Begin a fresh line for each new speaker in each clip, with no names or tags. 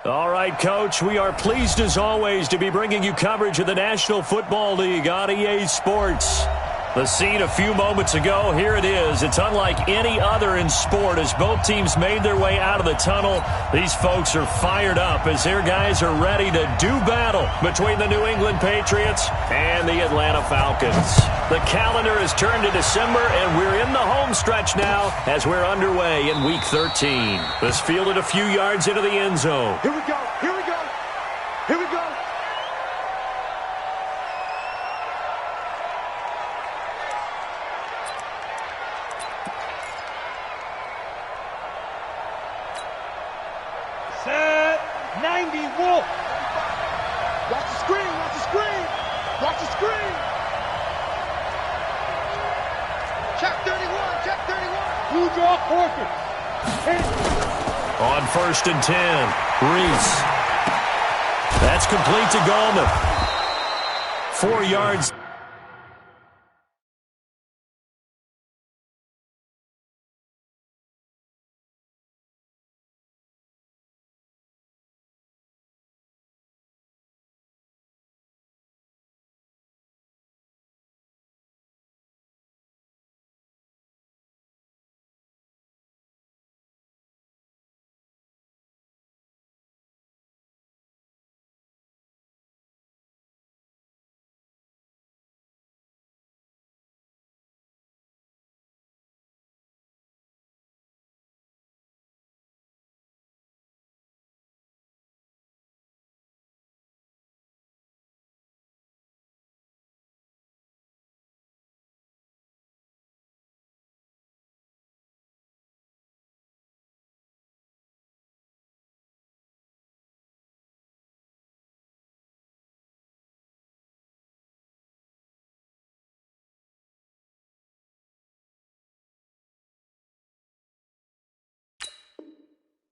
All right, Coach, we are pleased as always to be bringing you coverage of the National Football League on EA Sports. The scene a few moments ago, here it is. It's unlike any other in sport as both teams made their way out of the tunnel. These folks are fired up as their guys are ready to do battle between the New England Patriots and the Atlanta Falcons. The calendar has turned to December, and we're in the home stretch now as we're underway in Week 13. This fielded a few yards into the end zone.
Here we go, here we go, here we go.
Set 90 Wolf.
Watch the screen, watch the screen, watch the screen. Check 31, check 31.
Blue draw quarter.
On 1st and 10, Reese. That's complete to Gallman. 4 yards.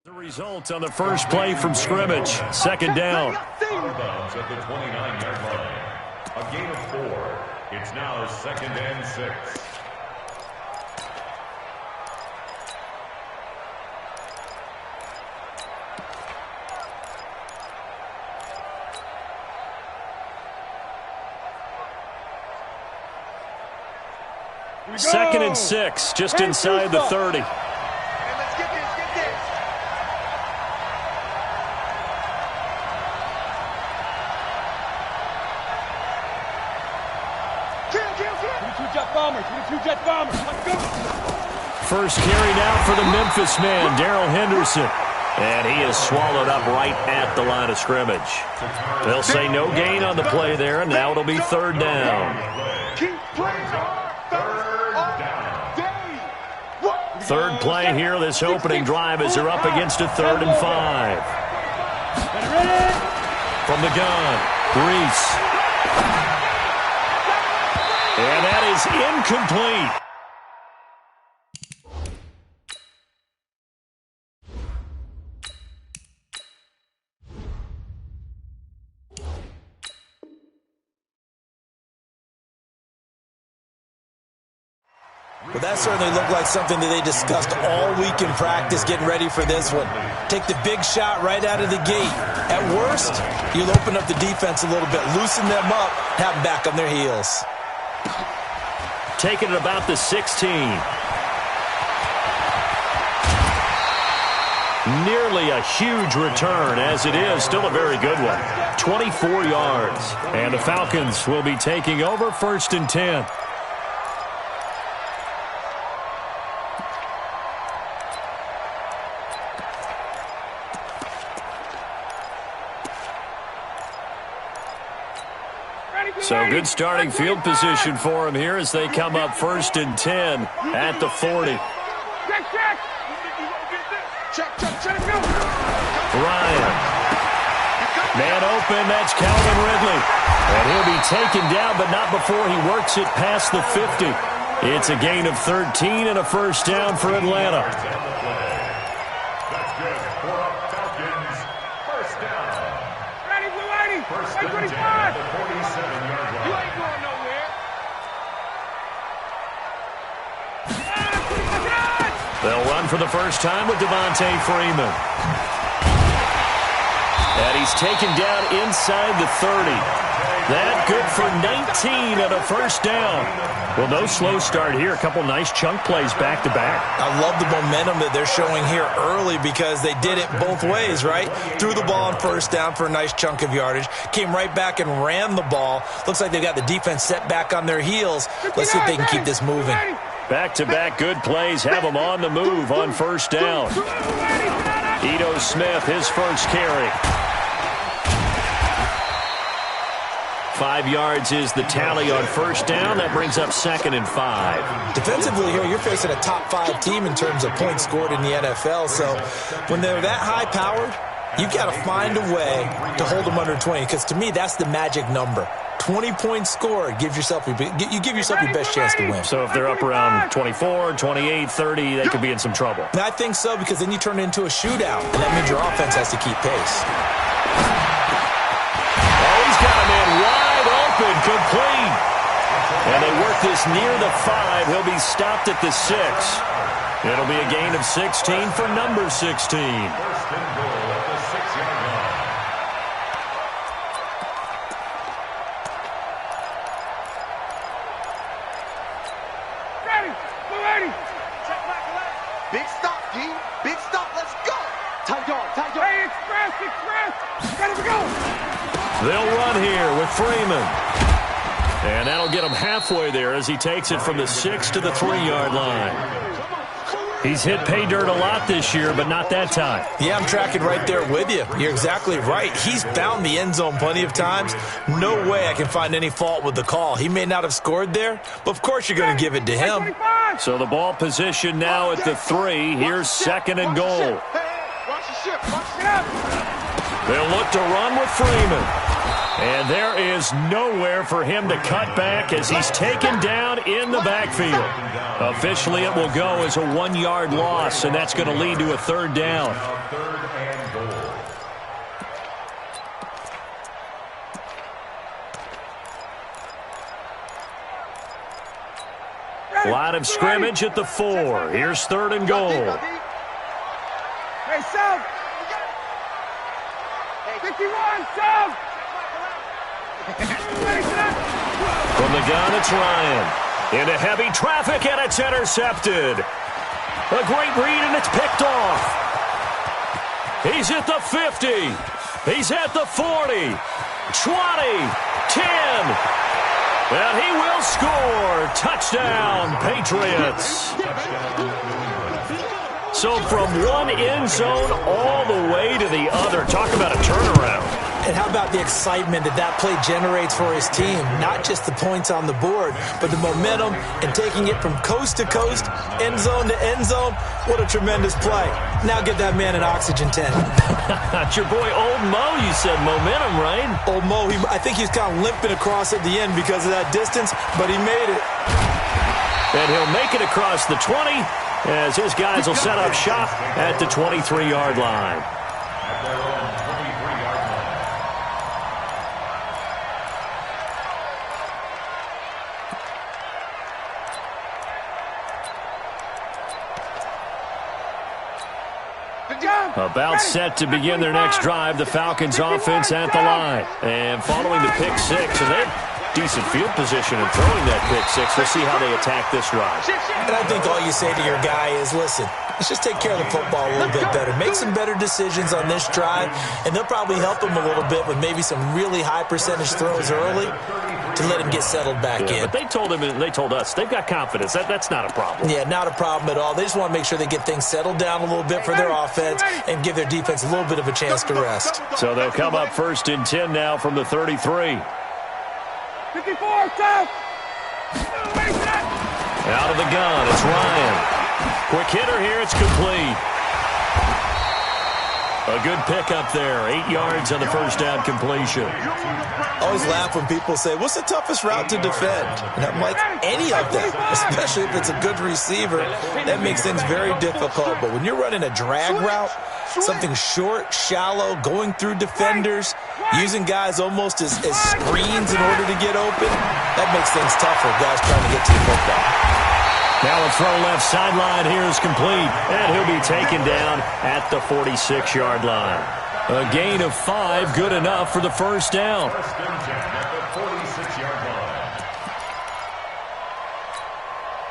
The result on the first play from scrimmage. 2nd down.
Out of bounds at the 29-yard line. A gain of 4. It's now 2nd and 6.
Second and 6, just inside the 30. First carry now for the Memphis man, Darrell Henderson. And he is swallowed up right at the line of scrimmage. They'll say no gain on the play there, and now it'll be 3rd down. Third play here, this opening drive as they're up against a 3rd and 5. From the gun, Reese. And that is incomplete.
Well, that certainly looked like something that they discussed all week in practice, getting ready for this one. Take the big shot right out of the gate. At worst, you'll open up the defense a little bit, loosen them up, have them back on their heels.
Taking it about the 16. Nearly a huge return, as it is still a very good one. 24 yards. And the Falcons will be taking over 1st and 10. So good starting field position for him here as they come up 1st and 10 at the 40. Ryan. Man open, that's Calvin Ridley. And he'll be taken down, but not before he works it past the 50. It's a gain of 13 and a 1st down for Atlanta.
That's good for Falcons. 1st down.
Ready, Blue 80.
1st and 10 at the 47-yard line.
You ain't going nowhere.
They'll run for the first time with Devontae Freeman. And he's taken down inside the 30. That good for 19 and a first down. Well, no slow start here. A couple nice chunk plays back-to-back.
I love the momentum that they're showing here early because they did it both ways, right? Threw the ball on first down for a nice chunk of yardage. Came right back and ran the ball. Looks like they've got the defense set back on their heels. Let's see if they can keep this moving.
Back-to-back good plays have them on the move on first down. Ito Smith, his first carry. 5 yards is the tally on first down. That brings up 2nd and 5.
Defensively here, you're facing a top 5 team in terms of points scored in the NFL. So when they're that high-powered, you've got to find a way to hold them under 20. Because to me, that's the magic number. 20 points scored, you give yourself your best chance to win.
So if they're up around 24, 28, 30, they could be in some trouble.
And I think so, because then you turn it into a shootout, and that means your offense has to keep pace.
Oh, he's got a man wide open, complete. And they work this near the 5. He'll be stopped at the 6. It'll be a gain of 16 for number 16.
Big stop, G. Big stop. Let's go. Tight dog.
Hey, express. Gotta go.
They'll run here with Freeman. And that'll get him halfway there as he takes it from the 6 to the 3-yard line. He's hit pay dirt a lot this year, but not that time.
Yeah, I'm tracking right there with you. You're exactly right. He's found the end zone plenty of times. No way I can find any fault with the call. He may not have scored there, but of course you're going to give it to him.
So the ball position now at the 3. Here's 2nd and goal.
Watch the ship.
They'll look to run with Freeman. And there is nowhere for him to cut back as he's taken down in the backfield. Officially, it will go as a 1-yard loss, and that's going to lead to a 3rd down. Line of scrimmage at the 4. Here's 3rd and goal.
Hey, South. 51, South.
From the gun, it's Ryan. Into heavy traffic, and it's intercepted. A great read, and it's picked off. He's at the 50. He's at the 40. 20. 10. And he will score. Touchdown, Patriots. So from one end zone all the way to the other. Talk about a turnaround.
And how about the excitement that play generates for his team? Not just the points on the board, but the momentum and taking it from coast to coast, end zone to end zone. What a tremendous play. Now get that man an oxygen tent.
It's your boy Old Mo, you said. Momentum, right?
Old Mo, I think he's kind of limping across at the end because of that distance, but he made it.
And he'll make it across the 20 as his guys will set up shop at the 23-yard line. About set to begin their next drive, the Falcons offense at the line. And following the pick 6, and they have decent field position in throwing that pick 6. We'll see how they attack this drive.
And I think all you say to your guy is, listen, let's just take care of the football a little bit better. Make some better decisions on this drive, and they'll probably help him a little bit with maybe some really high percentage throws early to let him get settled back in.
But they told him, and they told us, they've got confidence. That's not a problem.
Yeah, not a problem at all. They just want to make sure they get things settled down a little bit for their offense and give their defense a little bit of a chance to rest.
So they'll come up 1st and 10 now from the 33.
54, South.
Out of the gun, it's Ryan. Quick hitter here, it's complete. A good pickup there. 8 yards on the first down completion.
I always laugh when people say, what's the toughest route to defend? And I'm like, any of them, especially if it's a good receiver. That makes things very difficult. But when you're running a drag route, something short, shallow, going through defenders, using guys almost as screens in order to get open, that makes things tougher, guys trying to get to the football.
Now a throw left sideline here is complete, and he'll be taken down at the 46-yard line. A gain of 5, good enough for the first down.
First and 10 at the 46-yard line.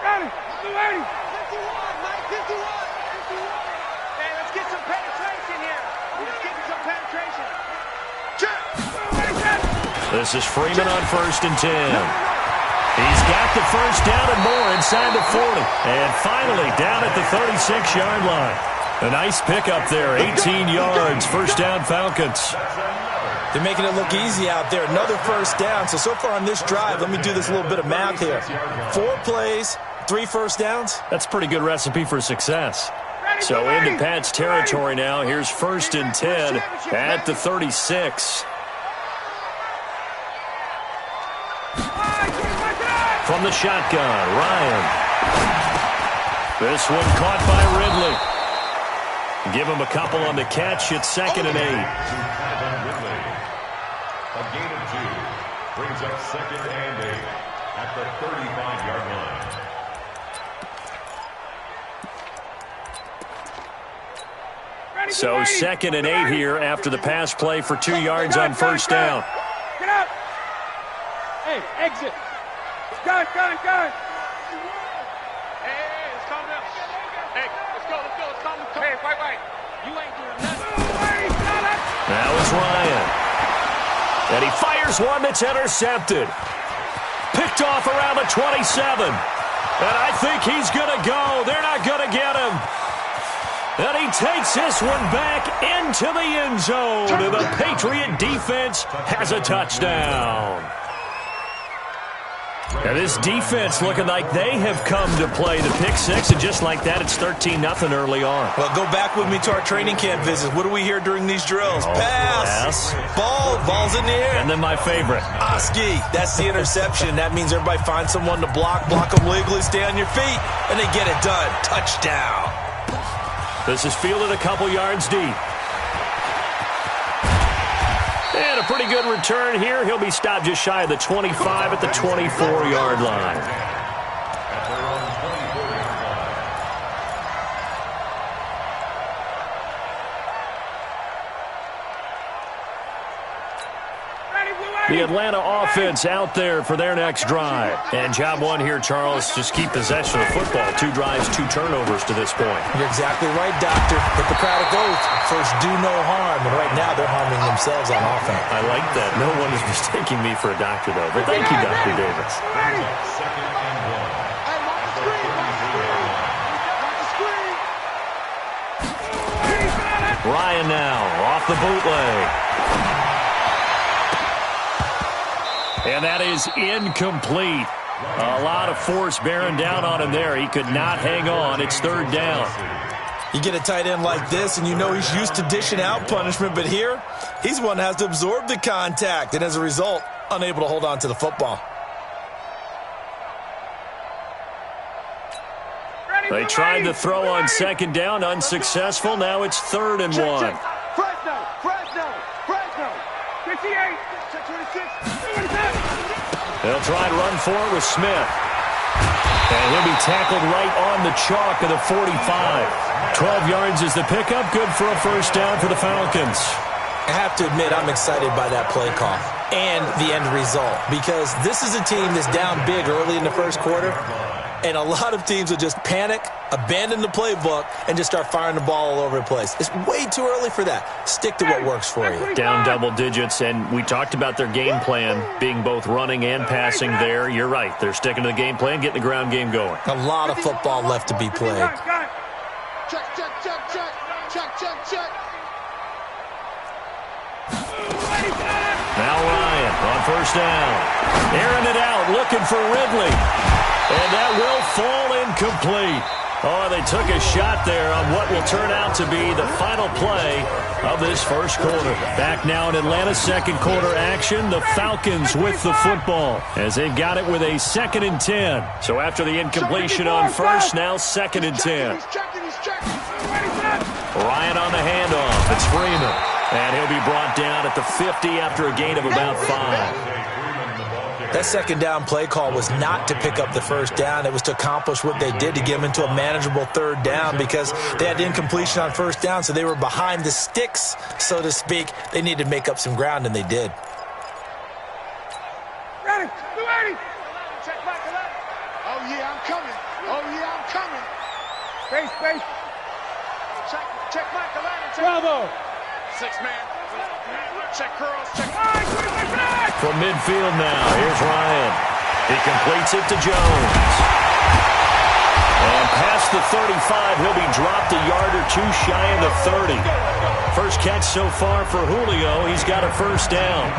Got it. The lady.
51, Mike, 51. Hey, let's get some penetration here. Let's get some penetration. Check.
This is Freeman on first and 10. He's got the first down and more inside the 40. And finally down at the 36-yard line. A nice pickup there, 18 yards, first down Falcons.
They're making it look easy out there. Another first down. So far on this drive, let me do this little bit of math here. 4 plays, 3 first downs.
That's a pretty good recipe for success. So into Pat's territory now. Here's first and 10 at the 36. From the shotgun, Ryan. This one caught by Ridley. Give him a couple on the catch. It's second and 8.
A gain of 2 brings up second and 8 at the 35-yard line.
So second and 8 here after the pass play for 2 yards on first down.
Get up. Hey, exit. Gun.
Hey, let's calm down. Hey, let's go. Let's calm down. Hey, wait. You ain't doing nothing.
That was Ryan. And he fires one that's intercepted. Picked off around the 27. And I think he's going to go. They're not going to get him. And he takes this one back into the end zone. And the Patriot defense has a touchdown. Now this defense looking like they have come to play the pick six, and just like that, it's 13-0 early on.
Well, go back with me to our training camp visits. What do we hear during these drills? Pass. Ball's in the air.
And then my favorite.
Oski. That's the interception. That means everybody finds someone to block them legally, stay on your feet, and they get it done. Touchdown.
This is fielded a couple yards deep. And a pretty good return here. He'll be stopped just shy of the 25 at the 24-yard line. The Atlanta offense out there for their next drive. And job one here, Charles, just keep possession of the football. 2 drives, 2 turnovers to this point.
You're exactly right, Doctor. Hippocratic oath. First, do no harm. And right now, they're harming themselves on offense.
I like that. No one is mistaking me for a doctor, though. But thank you, Dr. Davis.
Second and 1.
Hey, watch the screen.
Ryan now off the bootleg. And that is incomplete. A lot of force bearing down on him there. He could not hang on. It's third down.
You get a tight end like this, and you know he's used to dishing out punishment, but here, he's one that has to absorb the contact, and as a result, unable to hold on to the football.
They tried to throw on second down, unsuccessful. Now it's third and 1.
Fresno.
58.
26.
They'll try and run for it with Smith. And he'll be tackled right on the chalk of the 45. 12 yards is the pickup. Good for a first down for the Falcons.
I have to admit, I'm excited by that play call and the end result, because this is a team that's down big early in the first quarter, and a lot of teams will just panic, abandon the playbook, and just start firing the ball all over the place. It's way too early for that. Stick to what works for you.
Down double digits, and we talked about their game plan being both running and passing there. You're right. They're sticking to the game plan, getting the ground game going.
A lot of football left to be played.
Check.
Now Ryan on first down. Airing it out, looking for Ridley. And that will fall incomplete. Oh, they took a shot there on what will turn out to be the final play of this first quarter. Back now in Atlanta's second quarter action, the Falcons with the football as they've got it with a 2nd and 10. So after the incompletion on first, now 2nd and 10. Ryan on the handoff. It's Freeman. And he'll be brought down at the 50 after a gain of about 5.
That second down play call was not to pick up the first down. It was to accomplish what they did, to get them into a manageable third down, because they had incompletion on first down, so they were behind the sticks, so to speak. They needed to make up some ground, and they did.
Ready. 280.
Check back 11. Oh, yeah, I'm coming. Oh, yeah, I'm coming.
Space.
Check back 11.
Bravo.
6-man. Check curls. Check.
From midfield now, here's Ryan. He completes it to Jones. And past the 35, he'll be dropped a yard or two shy of the 30. First catch so far for Julio. He's got a first down.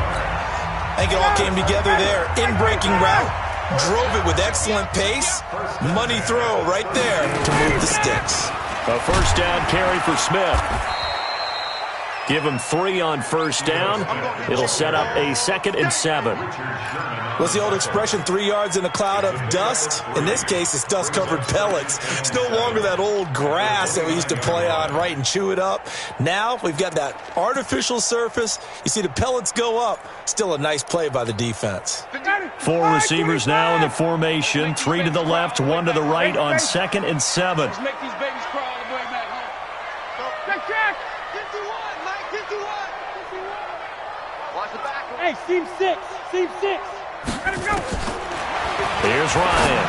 I think it all came together there. In-breaking route, drove it with excellent pace. Money throw right there to move the sticks.
A first down carry for Smith. Give him 3 on first down. It'll set up a 2nd and 7.
What's the old expression, 3 yards in a cloud of dust? In this case, it's dust-covered pellets. It's no longer that old grass that we used to play on, right, and chew it up. Now we've got that artificial surface. You see the pellets go up. Still a nice play by the defense.
4 receivers now in the formation. 3 to the left, 1 to the right on 2nd and 7.
Let's make these babies crawl all the way back home. Check.
51, Mike, 51. Watch the back.
Hey, seam 6. Let him go.
Here's Ryan.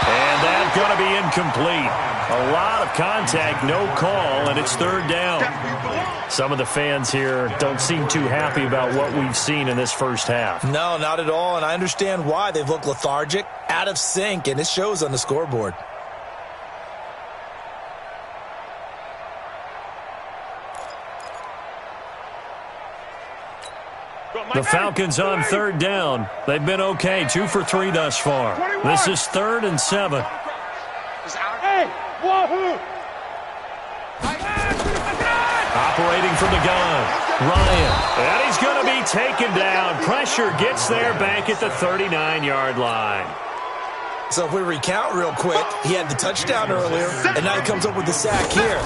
And that's going to be incomplete. A lot of contact, no call, and it's 3rd down. Some of the fans here don't seem too happy about what we've seen in this first half.
No, not at all, and I understand why. They've looked lethargic, out of sync, and it shows on the scoreboard.
The Falcons on 3rd down. They've been okay, 2 for 3 thus far. This is 3rd and 7.
Hey, wahoo!
Operating from the gun, Ryan. And he's going to be taken down. Pressure gets there back at the 39-yard line.
So if we recount real quick, he had the touchdown earlier, and now he comes up with the sack here.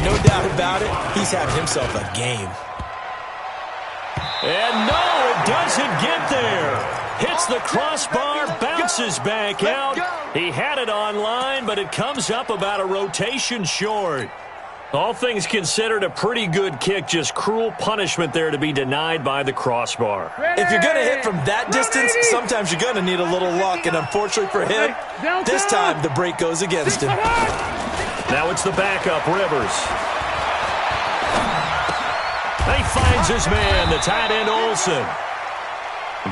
No doubt about it, he's having himself a game.
And no, it doesn't get there. Hits the crossbar, bounces back out. He had it on line, but it comes up about a rotation short. All things considered, a pretty good kick, just cruel punishment there to be denied by the crossbar.
If you're going to hit from that distance, sometimes you're going to need a little luck, and unfortunately for him, this time the break goes against him.
Now it's the backup, Rivers. He finds his man, the tight end Olsen.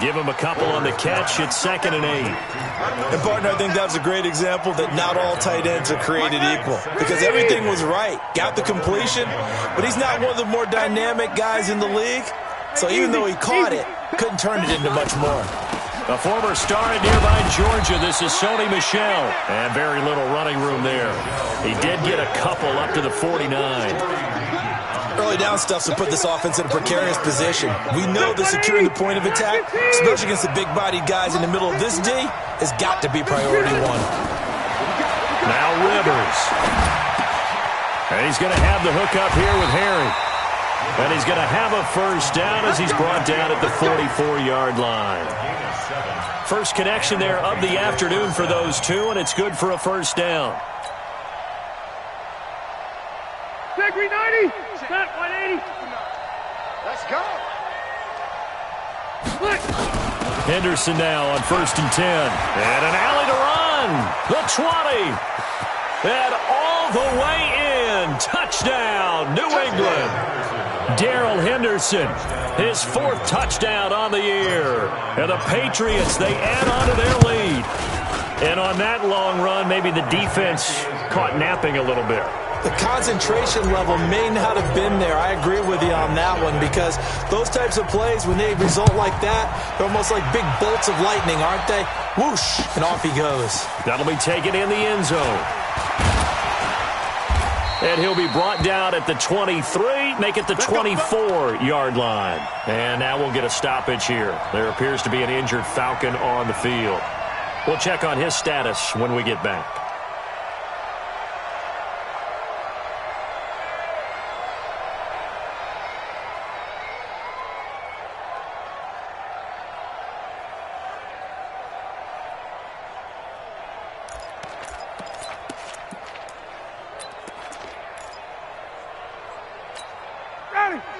Give him a couple on the catch. It's 2nd and 8.
And, partner, I think that was a great example that not all tight ends are created equal, because everything was right. Got the completion, but he's not one of the more dynamic guys in the league. So even though he caught it, couldn't turn it into much more.
A former star in nearby Georgia. This is Sony Michel. And very little running room there. He did get a couple up to the 49.
Early down stuffs will put this offense in a precarious position. We know that securing the point of attack, especially against the big-bodied guys in the middle of this D, has got to be priority 1.
Now Rivers. And he's going to have the hook up here with Harry. And he's going to have a first down as he's brought down at the 44-yard line. First connection there of the afternoon for those two, and it's good for a first down.
Degree 90. Not 180.
Let's go.
Henderson now on 1st and 10. And an alley to run. The 20. And all the way in. Touchdown, New England. Darrell Henderson, his 4th touchdown on the year. And the Patriots, they add on to their lead. And on that long run, maybe the defense caught napping a little bit.
The concentration level may not have been there. I agree with you on that one, because those types of plays, when they result like that, they're almost like big bolts of lightning, aren't they? Whoosh, and off he goes.
That'll be taken in the end zone. And he'll be brought down at the 23, make it the 24-yard line. And now we'll get a stoppage here. There appears to be an injured Falcon on the field. We'll check on his status when we get back.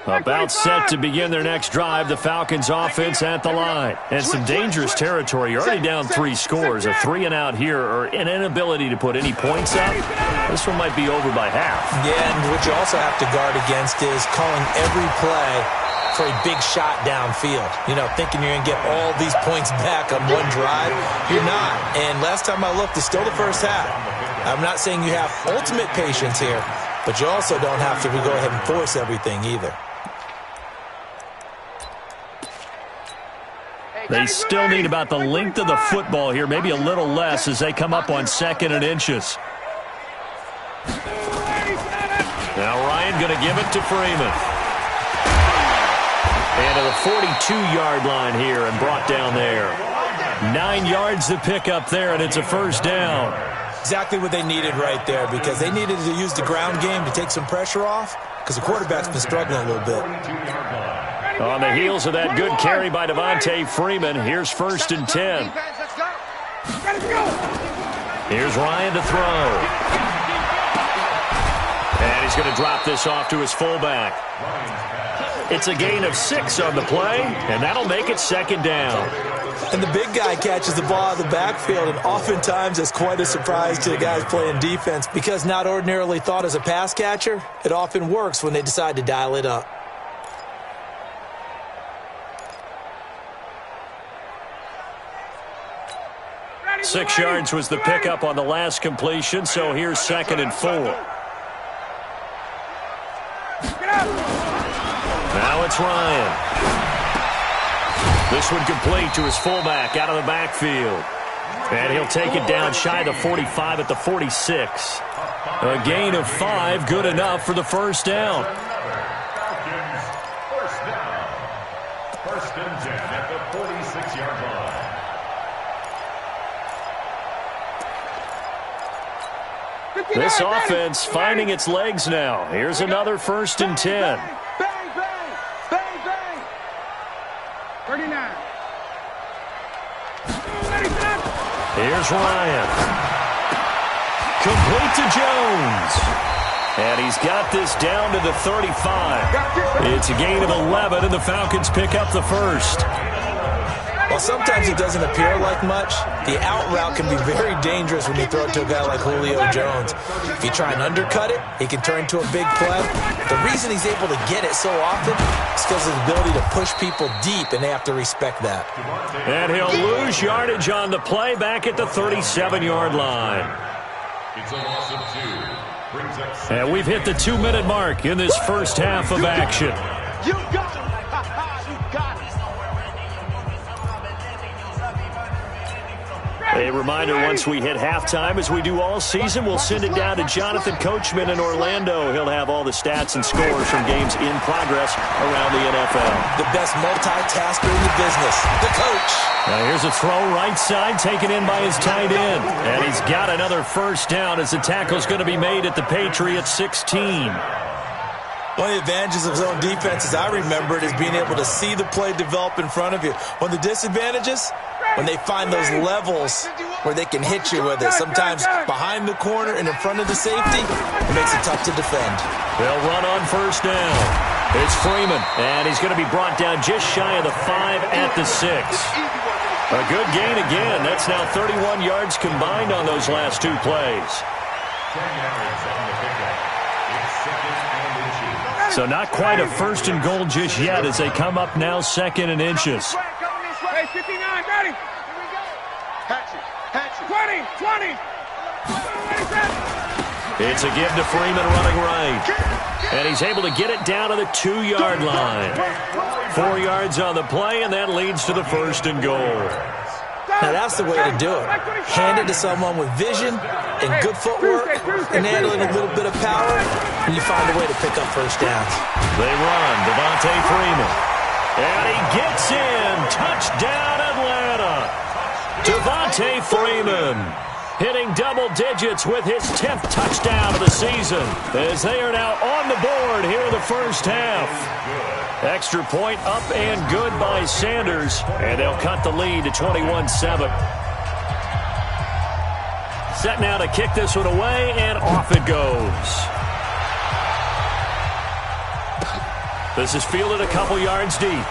About set to begin their next drive, the Falcons offense at the line. And some dangerous territory. You're already down 3 scores. A 3-and-out here or an inability to put any points up. This one might be over by half.
Yeah, and what you also have to guard against is calling every play for a big shot downfield. You know, thinking you're going to get all these points back on one drive. You're not. And last time I looked, it's still the first half. I'm not saying you have ultimate patience here, but you also don't have to go ahead and force everything either.
They still need about the length of the football here, maybe a little less as they come up on 2nd and inches. Now Ryan going to give it to Freeman. And to the 42-yard line here and brought down there. 9 yards to pick up there, and it's a first down.
Exactly what they needed right there, because they needed to use the ground game to take some pressure off, because the quarterback's been struggling a little bit.
On the heels of that good carry by Devontae Freeman, here's 1st and 10. Here's Ryan to throw. And he's going to drop this off to his fullback. It's a gain of 6 on the play, and that'll make it 2nd down.
And the big guy catches the ball out of the backfield, and oftentimes it's quite a surprise to the guys playing defense, because not ordinarily thought as a pass catcher, it often works when they decide to dial it up.
Ready, 6 yards was the pickup on the last completion, so here's 2nd and 4. Now it's Ryan. This one complete to his fullback out of the backfield. And he'll take it down shy of the 45 at the 46. A gain of 5, good enough for the first down.
First and 10 at the 46-yard line.
This offense finding its legs now. Here's another 1st and 10.
Bang, bang, bang, bang. 39.
Here's Ryan. Complete to Jones. And he's got this down to the 35. It's a gain of 11, and the Falcons pick up the first.
While sometimes it doesn't appear like much, the out route can be very dangerous when you throw it to a guy like Julio Jones. If you try and undercut it, he can turn into a big play. The reason he's able to get it so often is because of his ability to push people deep, and they have to respect that.
And he'll lose yardage on the play back at the 37-yard line.
It's a loss of 2.
And we've hit the 2-minute mark in this first half of action.
You got it. You got it.
A reminder, once we hit halftime, as we do all season, we'll send it down to Jonathan Coachman in Orlando. He'll have all the stats and scores from games in progress around the NFL.
The best multitasker in the business, the coach.
Now here's a throw right side, taken in by his tight end. And he's got another first down as the tackle's going to be made at the Patriots 16.
One of the advantages of zone defense, as I remember it, is being able to see the play develop in front of you. One of the disadvantages, when they find those levels where they can hit you with it, sometimes behind the corner and in front of the safety, it makes it tough to defend.
They'll run on first down. It's Freeman, and he's going to be brought down just shy of the 5 at the 6. A good gain again. That's now 31 yards combined on those last 2 plays.
10 yards on the pickup. It's 2nd and inches.
So not quite a 1st and goal just yet as they come up now 2nd and inches.
Hey, 59, ready. Here we go. Hatch it. 20.
It's a give to Freeman running right. And he's able to get it down to the 2-yard line. 4 yards on the play, and that leads to the 1st and goal.
Now that's the way to do it. Hand it to someone with vision and good footwork and handling a little bit of power, and you find a way to pick up first downs.
They run. Devontae Freeman. And he gets in. Touchdown, Atlanta. Devontae Freeman hitting double digits with his 10th touchdown of the season as they are now on the board here in the first half. Extra point up and good by Sanders, and they'll cut the lead to 21-7. Set now to kick this one away, and off it goes. This is fielded a couple yards deep.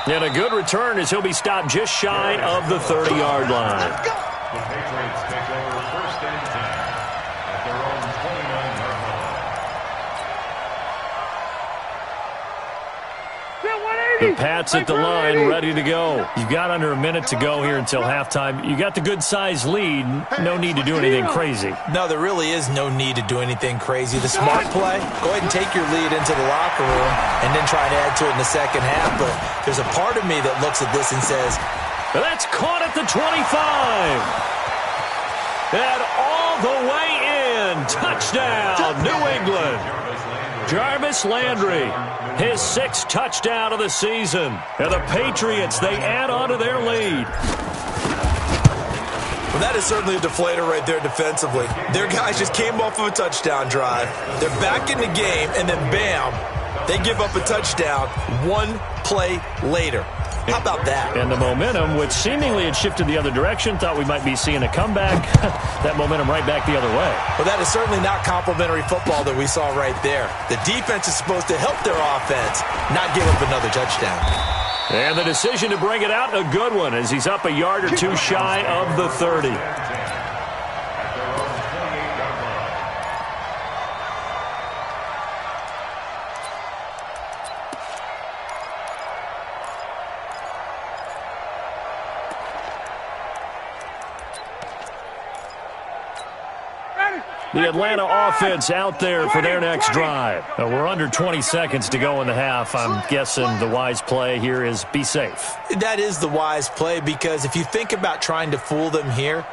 And a good return as he'll be stopped just shy of the 30-yard line.
The Patriots take over 1st and 10 at their own 29-yard line.
The Pats at the line, ready to go. You've got under a minute to go here until halftime. You got the good-sized lead. No need to do anything crazy.
No, there really is no need to do anything crazy. The smart play, go ahead and take your lead into the locker room and then try to add to it in the second half. But there's a part of me that looks at this and says,
that's caught at the 25. And all the way in. Touchdown, New England. Jarvis Landry, his 6th touchdown of the season. And the Patriots, they add on to their lead.
Well, that is certainly a deflator right there defensively. Their guys just came off of a touchdown drive. They're back in the game, and then bam, they give up a touchdown 1 play later. How about that?
And the momentum, which seemingly had shifted the other direction, thought we might be seeing a comeback. That momentum right back the other way.
Well, that is certainly not complimentary football that we saw right there. The defense is supposed to help their offense, not give up another touchdown.
And the decision to bring it out, a good one, as he's up a yard or two shy of the 30. The Atlanta offense out there for their next drive. We're under 20 seconds to go in the half. I'm guessing the wise play here is be safe.
That is the wise play, because if you think about trying to fool them here,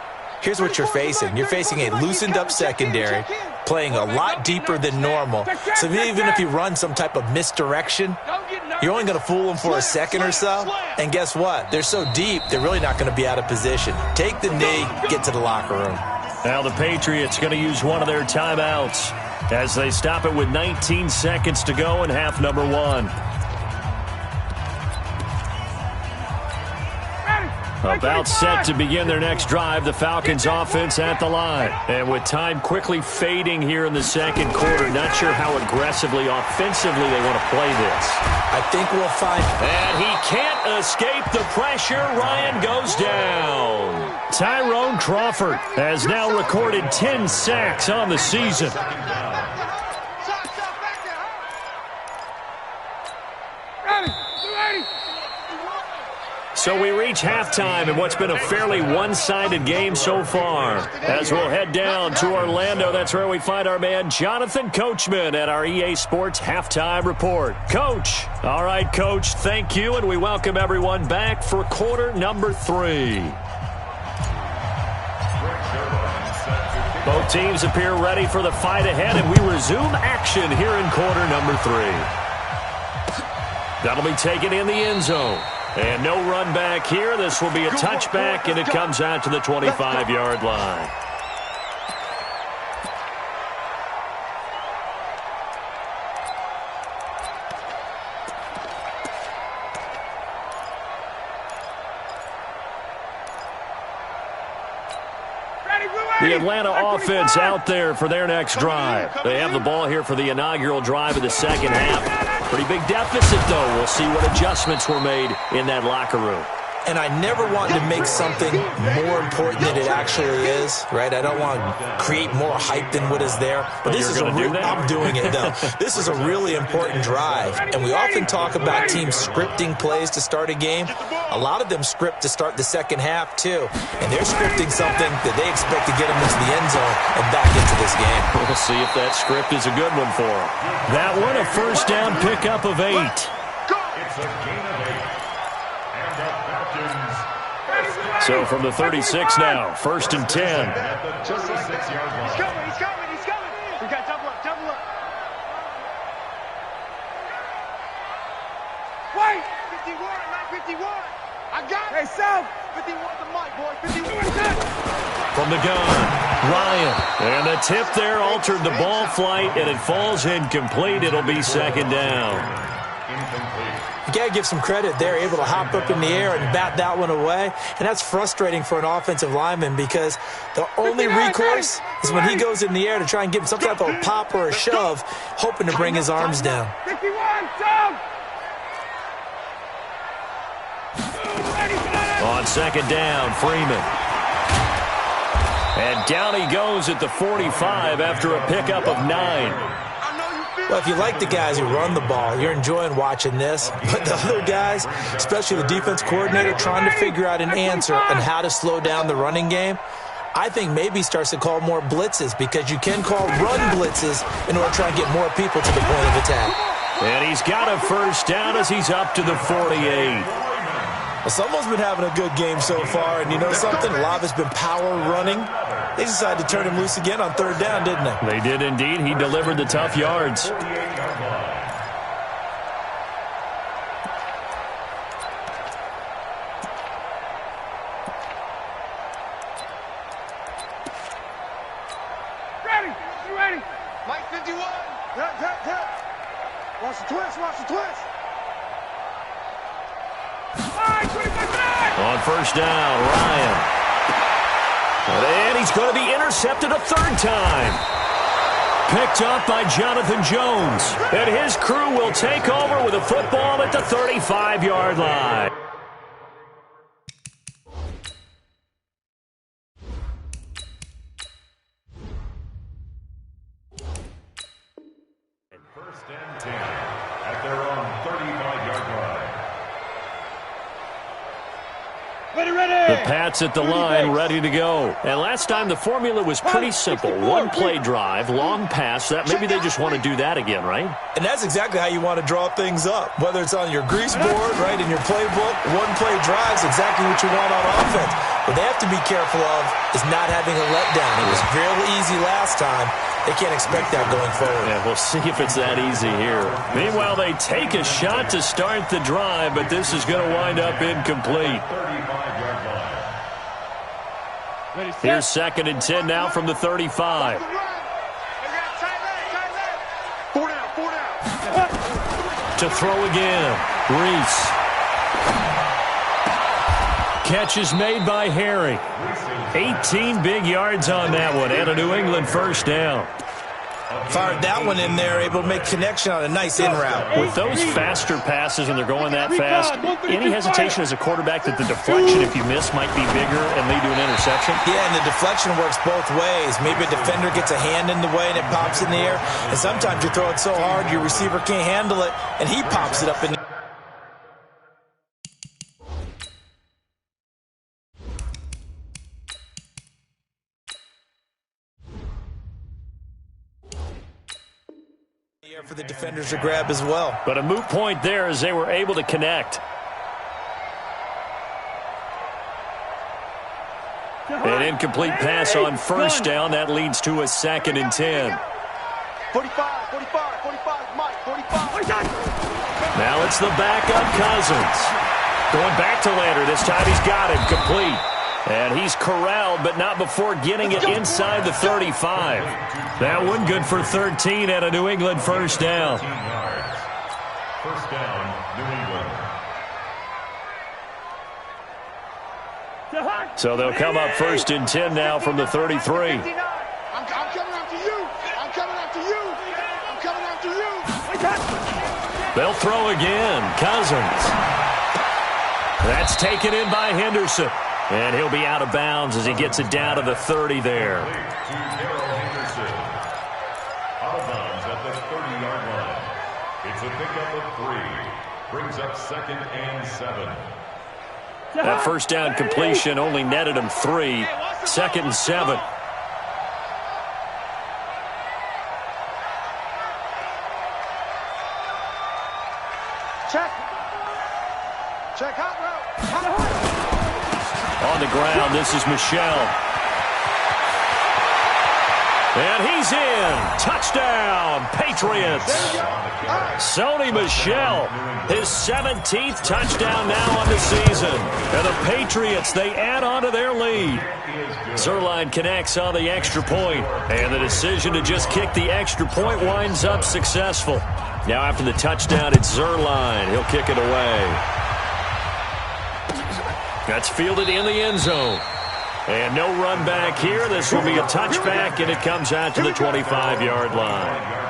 here's what you're facing. You're facing a loosened up secondary, playing a lot deeper than normal. So even if you run some type of misdirection, you're only going to fool them for a second or so. And guess what? They're so deep, they're really not going to be out of position. Take the knee, get to the locker room.
Now the Patriots going to use one of their timeouts as they stop it with 19 seconds to go in half number 1. About set to begin their next drive, the Falcons offense at the line. And with time quickly fading here in the second quarter, not sure how aggressively, offensively they want to play this.
I think we'll find...
And he can't escape the pressure. Ryan goes down. Tyrone Crawford has now recorded 10 sacks on the season. So we reach halftime in what's been a fairly one-sided game so far. As we'll head down to Orlando, that's where we find our man Jonathan Coachman at our EA Sports Halftime Report. Coach. All right, Coach, thank you, and we welcome everyone back for quarter number 3. Both teams appear ready for the fight ahead, and we resume action here in quarter number 3. That'll be taken in the end zone. And no run back here. This will be a touchback, and it comes out to the 25-yard line. The Atlanta offense out there for their next drive. They have the ball here for the inaugural drive of the second half. Pretty big deficit, though. We'll see what adjustments were made in that locker room.
And I never want to make something more important than it actually is, right? I don't want to create more hype than what is there. But this is I'm doing it, though. This is a really important drive. And we often talk about teams scripting plays to start a game. A lot of them script to start the second half, too. And they're scripting something that they expect to get them into the end zone and back into this game.
We'll see if that script is a good one for them. That one, a first down pickup of 8.
It's a gain of 8.
So from the 36 now, 1st and 10.
Just a 6-yard line.
He's coming. We got double up. Wait! 51. I got it. Hey, Sam. 51 the mic, boy. 51.
From the gun, Ryan. And the tip there altered the ball flight, and it falls incomplete. It'll be second down.
You got to give some credit. They're able to hop up in the air and bat that one away. And that's frustrating for an offensive lineman because the only recourse is when he goes in the air to try and give some type of a pop or a shove, hoping to bring his arms down.
51, down.
On second down, Freeman. And down he goes at the 45 after a pickup of 9.
Well, if you like the guys who run the ball, you're enjoying watching this. But the other guys, especially the defense coordinator, trying to figure out an answer on how to slow down the running game, I think maybe starts to call more blitzes because you can call run blitzes in order to try and get more people to the point of attack.
And he's got a first down as he's up to the 48.
Well, someone's been having a good game so far, and you know something? A lot has been power running. They decided to turn him loose again on third down, didn't they?
They did indeed. He delivered the tough yards.
Ready. You ready? Mike 51. Watch the twist. Watch the twist.
On first down, Ryan. And he's going to be intercepted a third time. Picked up by Jonathan Jones. And his crew will take over with a football at the 35-yard line.
First and 10 at their own 35-yard line.
The Pats at the line, ready to go. And last time the formula was pretty simple. One play drive, long pass. That maybe they just want to do that again, right?
And that's exactly how you want to draw things up. Whether it's on your grease board, right, in your playbook, one play drive's exactly what you want on offense. What they have to be careful of is not having a letdown. It was real easy last time. They can't expect that going forward.
Yeah, we'll see if it's that easy here. Meanwhile, they take a shot to start the drive, but this is going to wind up incomplete. Here's second and 10 now from the 35.
4 down.
To throw again, Reese. Catch is made by Harry. 18 big yards on that one, and a New England first down.
Fired that one in there, able to make connection on a nice in route.
With those faster passes and they're going that fast, any hesitation as a quarterback that the deflection, if you miss, might be bigger and lead to an interception?
Yeah, and the deflection works both ways. Maybe a defender gets a hand in the way and it pops in the air, and sometimes you throw it so hard your receiver can't handle it, and he pops it up in the air. For the defenders to grab as well.
But a moot point there as they were able to connect. An incomplete pass on first down. That leads to a second and 10.
45, Mike, 45.
Now it's the backup Cousins. Going back to Lander. This time he's got it complete. And he's corralled, but not before getting it inside the 35. That one good for 13 and a New England first down.
First down, New England.
So they'll come up first and 10 now from the 33.
I'm coming after you. I'm coming after you. I'm coming after you.
They'll throw again. Cousins. That's taken in by Henderson. And he'll be out of bounds as he gets it down to the 30 there.
Out of bounds at the 30-yard line. It's a pickup of 3. Brings up second and 7.
That first down completion only netted him 3. Second and 7.
Check hot route.
On the ground, this is Michelle. And he's in. Touchdown, Patriots. Sony Michel, his 17th touchdown now on the season. And the Patriots, they add on to their lead. Zerline connects on the extra point, and the decision to just kick the extra point winds up successful. Now after the touchdown, it's Zerline. He'll kick it away. That's fielded in the end zone. And no run back here. This will be a touchback, and it comes out to the 25-yard line.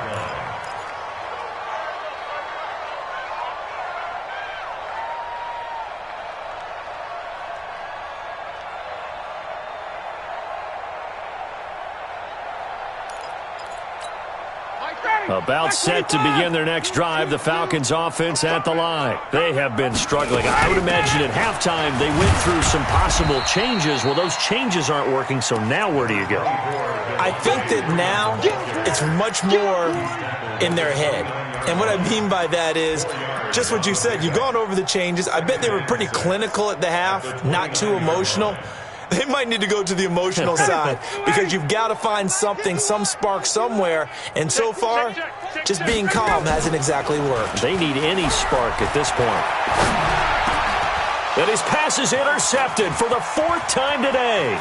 About set to begin their next drive, the Falcons offense at the line. They have been struggling. I would imagine at halftime they went through some possible changes. Well, those changes aren't working, so now where do you go?
I think that now it's much more in their head. And what I mean by that is just what you said. You've gone over the changes. I bet they were pretty clinical at the half, not too emotional. They might need to go to the emotional side because you've got to find something, some spark somewhere. And so far, just being calm hasn't exactly worked.
They need any spark at this point. And his pass is intercepted for the 4th time today.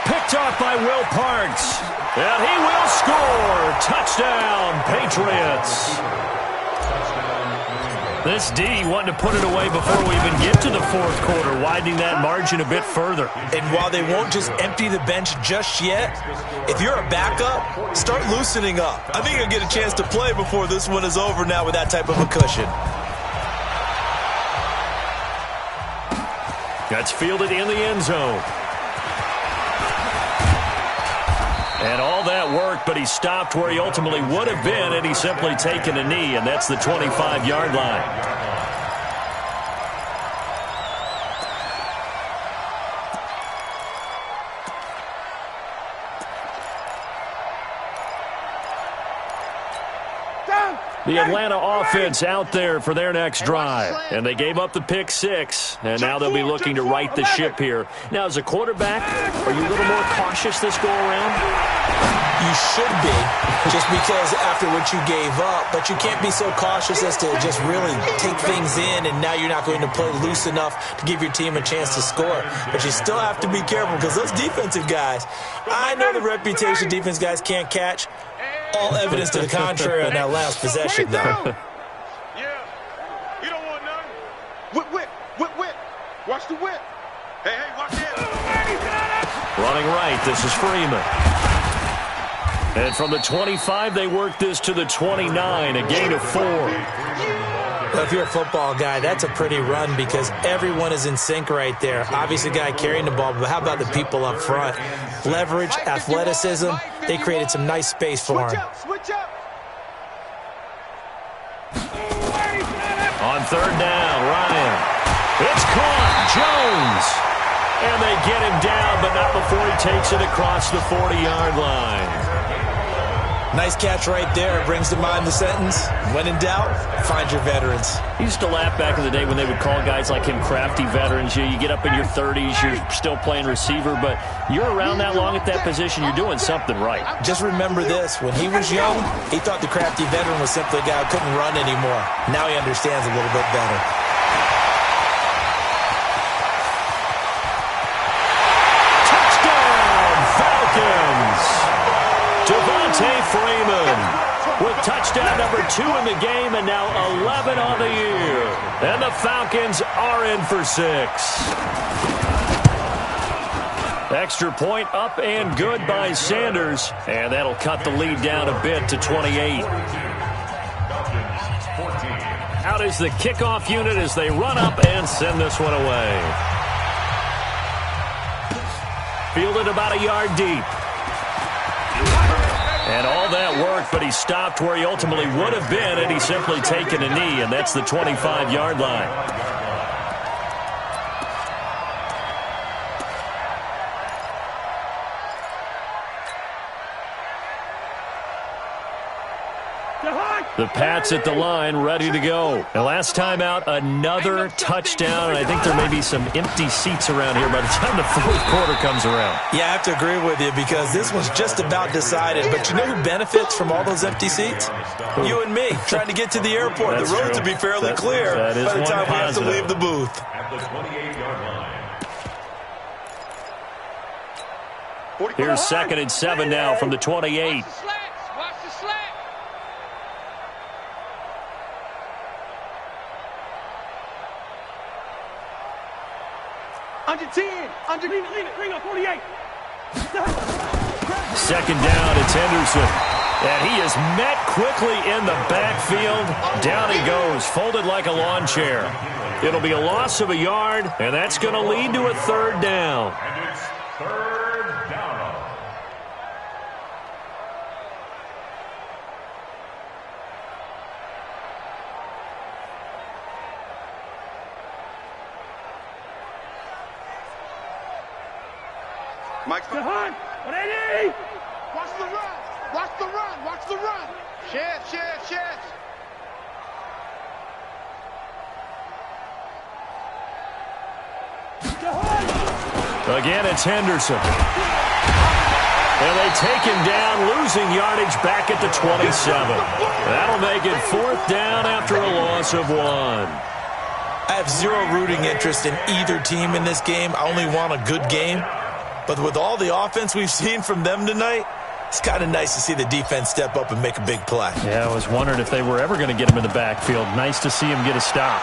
Picked off by Will Parks. And he will score. Touchdown, Patriots. This D wanting to put it away before we even get to the 4th quarter, widening that margin a bit further.
And while they won't just empty the bench just yet, if you're a backup, start loosening up. I think you'll get a chance to play before this one is over now with that type of a cushion.
That's fielded in the end zone. And all that worked, but he stopped where he ultimately would have been, and he's simply taken a knee, and that's the 25-yard line. The Atlanta offense out there for their next drive. And they gave up the pick 6, and now they'll be looking to right the ship here. Now, as a quarterback, are you a little more cautious this go-around?
You should be, just because after what you gave up. But you can't be so cautious as to just really take things in, and now you're not going to play loose enough to give your team a chance to score. But you still have to be careful because those defensive guys, I know the reputation defense guys can't catch. All evidence to the contrary on that last possession, though.
Yeah. You don't want none. Whip. Watch the whip. Hey, watch that.
Running right, this is Freeman. And from the 25, they work this to the 29, a gain of 4.
Well, if you're a football guy, that's a pretty run because everyone is in sync right there. Obviously, the guy carrying the ball, but how about the people up front? Leverage, athleticism, they created some nice space for him.
Switch up.
On 3rd down, Ryan. It's caught. Jones. And they get him down, but not before he takes it across the 40-yard line.
Nice catch right there. Brings to mind the sentence, when in doubt, find your veterans.
He used to laugh back in the day when they would call guys like him crafty veterans. You get up in your 30s, you're still playing receiver, but you're around that long at that position, you're doing something right.
Just remember this. When he was young, he thought the crafty veteran was simply a guy who couldn't run anymore. Now he understands a little bit better.
Touchdown, Falcons! Devontae Freeman with touchdown number 2 in the game and now 11 on the year. And the Falcons are in for 6. Extra point up and good by Sanders. And that'll cut the lead down a bit to 28. Out is the kickoff unit as they run up and send this one away. Fielded about a yard deep. And all that worked, but he stopped where he ultimately would have been, and he's simply taken a knee, and that's the 25-yard line. The Pats at the line, ready to go. And last time out, another touchdown. And I think there may be some empty seats around here by the time the fourth quarter comes around.
Yeah, I have to agree with you because this was just about decided. But you know who benefits from all those empty seats? You and me, trying to get to the airport.
That's
the roads
true.
will be fairly clear by the time we have to leave the booth.
At the 28-yard line.
Here's 2nd and 7 now from the 28.
Watch the slats.
Under 10. Under lean it. Ring up 48.
2nd down, it's Henderson. And he is met quickly in the backfield. Down he goes, folded like a lawn chair. It'll be a loss of a yard, and that's going to lead to a 3rd down.
And it's 3rd down.
Mike's the hunt. 180. Watch the run. Watch the run. Watch the run. Shed.
Again, it's Henderson. And they take him down, losing yardage back at the 27. That'll make it 4th down after a loss of 1.
I have zero rooting interest in either team in this game. I only want a good game. But with all the offense we've seen from them tonight, it's kind of nice to see the defense step up and make a big play.
Yeah, I was wondering if they were ever going to get him in the backfield. Nice to see him get a stop.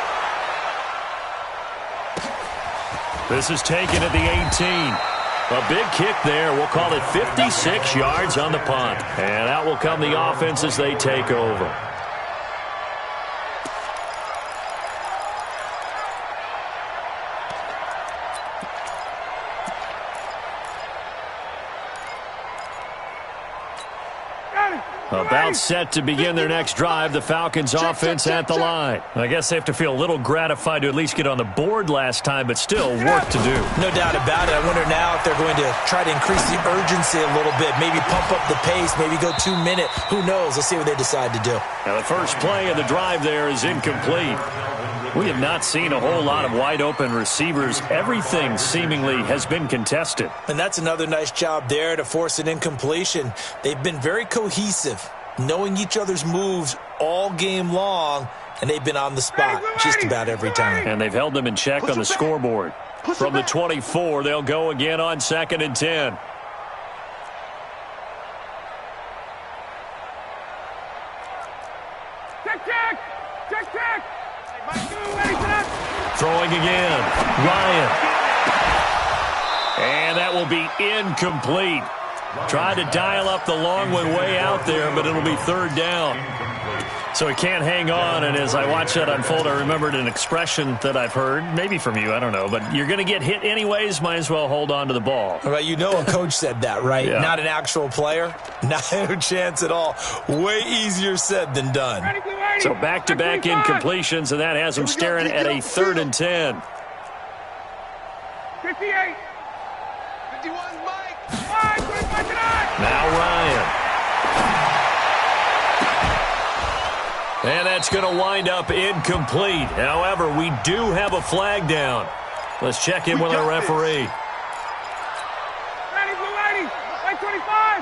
This is taken at the 18. A big kick there. We'll call it 56 yards on the punt. And out will come the offense as they take over. About set to begin their next drive, the Falcons offense at the line. I guess they have to feel a little gratified to at least get on the board last time, but still work to do.
No doubt about it. I wonder now if they're going to try to increase the urgency a little bit, maybe pump up the pace, maybe go 2-minute. Who knows? Let's see what they decide to do.
Now the first play of the drive there is incomplete. We have not seen a whole lot of wide-open receivers. Everything seemingly has been contested.
And that's another nice job there to force an incompletion. They've been very cohesive, knowing each other's moves all game long, and they've been on the spot just about every time.
And they've held them in check on the scoreboard. From the 24, they'll go again on 2nd and 10.
Check.
Throwing again. Ryan. And that will be incomplete. Tried to dial up the long one way out there, but it'll be 3rd down. So he can't hang on, and as I watch that unfold, I remembered an expression that I've heard, maybe from you, I don't know, but you're going to get hit anyways, might as well hold on to the ball.
All right, you know a coach said that, right?
Yeah.
Not an actual player? Not a chance at all. Way easier said than done.
So back-to-back incompletions, and that has him staring at a 3rd and 10.
58. 51, Mike. 25 tonight.
Now Ryan. And that's going to wind up incomplete. However, we do have a flag down. Let's check in with our referee.
Ready, blue 80. Right 25.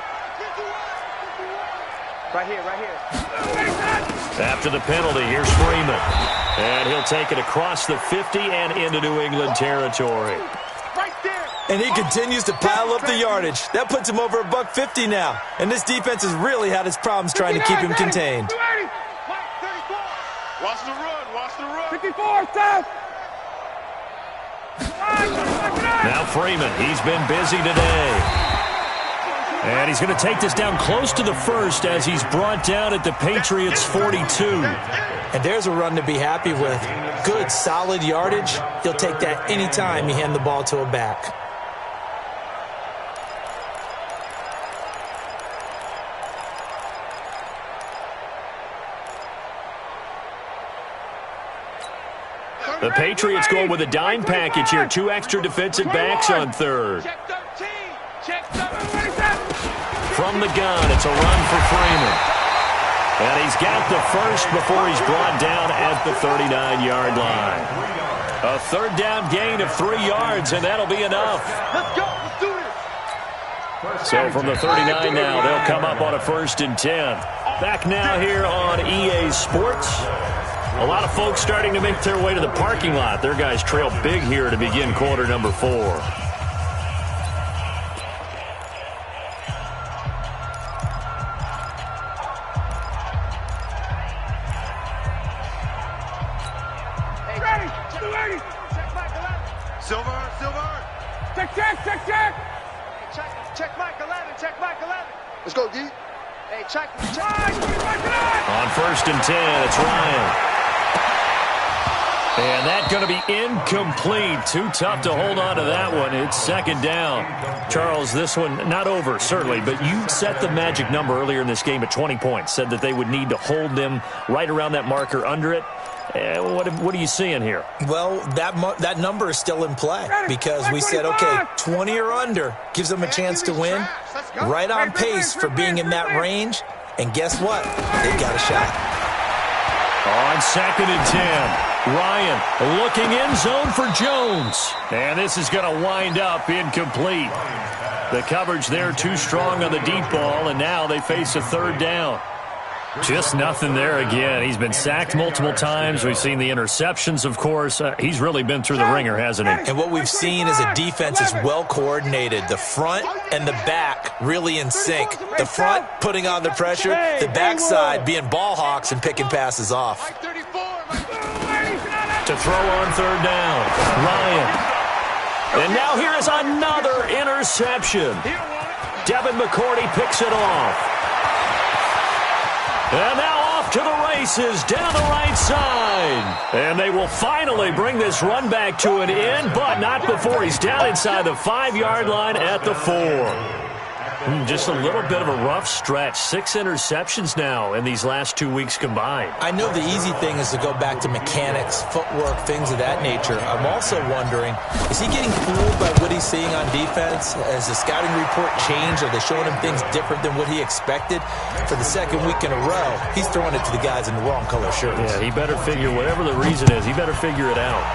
Right here.
After the penalty, here's Freeman. And he'll take it across the 50 and into New England territory.
Right there.
And he continues to pile up the yardage. That puts him over $150 now. And this defense has really had its problems trying to keep him contained.
280.
Watch the run.
54, stop.
Now Freeman, he's been busy today. And he's going to take this down close to the first as he's brought down at the Patriots' 42.
And there's a run to be happy with. Good, solid yardage. He'll take that anytime you hand the ball to a back.
The Patriots go with a dime package here. 2 extra defensive backs on 3rd.
Check 13. Check 13.
From the gun, it's a run for Freeman. And he's got the first before he's brought down at the 39-yard line. A third down gain of 3 yards, and that'll be enough.
Let's go. Let's do this.
So from the 39 now, they'll come up on a 1st and 10. Back now here on EA Sports. A lot of folks starting to make their way to the parking lot. Their guys trail big here to begin quarter number 4.
Check Mike 11. Check Mike 11. Let's go, D. Hey, check.
On 1st and 10, it's Ryan. And that's going to be incomplete. Too tough to hold on to that one. It's 2nd down. Charles, this one not over, certainly, but you set the magic number earlier in this game at 20 points. Said that they would need to hold them right around that marker under it. What are you seeing here?
Well, that number is still in play because we said, okay, 20 or under gives them a chance to win. Right on pace for being in that range. And guess what? They've got a shot.
On 2nd and 10. Ryan looking in zone for Jones. And this is going to wind up incomplete. The coverage there too strong on the deep ball, and now they face a 3rd down. Just nothing there again. He's been sacked multiple times. We've seen the interceptions, of course. He's really been through the ringer, hasn't he?
And what we've seen is a defense is well coordinated. The front and the back really in sync. The front putting on the pressure, the backside being ball hawks and picking passes off.
To throw on 3rd down, Ryan. And now here is another interception. Devin McCourty picks it off. And now off to the races down the right side. And they will finally bring this run back to an end, but not before he's down inside the 5-yard line at the 4. Just a little bit of a rough stretch. 6 interceptions now in these last 2 weeks combined.
I know the easy thing is to go back to mechanics, footwork, things of that nature. I'm also wondering, is he getting fooled by what he's seeing on defense? Has the scouting report changed? Are they showing him things different than what he expected? For the 2nd week in a row, he's throwing it to the guys in the wrong color shirts.
Yeah, he better figure, whatever the reason is, he better figure it out.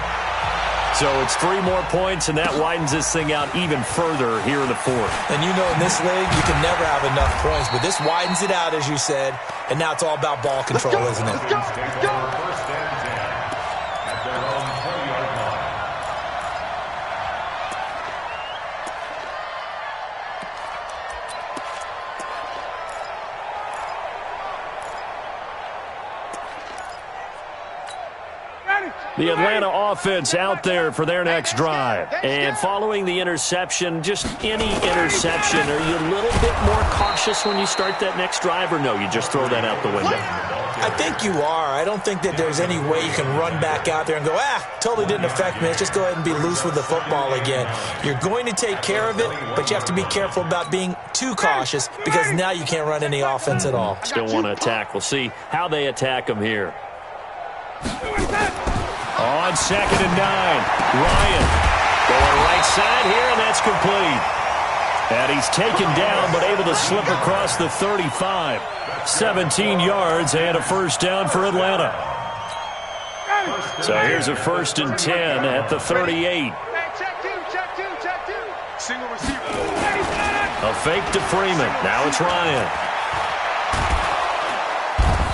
So it's 3 more points, and that widens this thing out even further here in the 4th.
And you know in this league, you can never have enough points, but this widens it out, as you said, and now it's all about ball control, isn't it?
Let's go. Let's go.
1st and 10 at their own 20-yard line.
The Atlanta offense out there for their next drive. And following the interception, just any interception, are you a little bit more cautious when you start that next drive, or no, you just throw that out the window?
I think you are. I don't think that there's any way you can run back out there and go, totally didn't affect me. Let's just go ahead and be loose with the football again. You're going to take care of it, but you have to be careful about being too cautious because now you can't run any offense at all.
Still want to attack. We'll see how they attack them here. On 2nd and 9, Ryan going right side here, and that's complete. And he's taken down, but able to slip across the 35. 17 yards and a 1st down for Atlanta. So here's a 1st and 10 at the 38.
Check two. Single receiver.
A fake to Freeman. Now it's Ryan.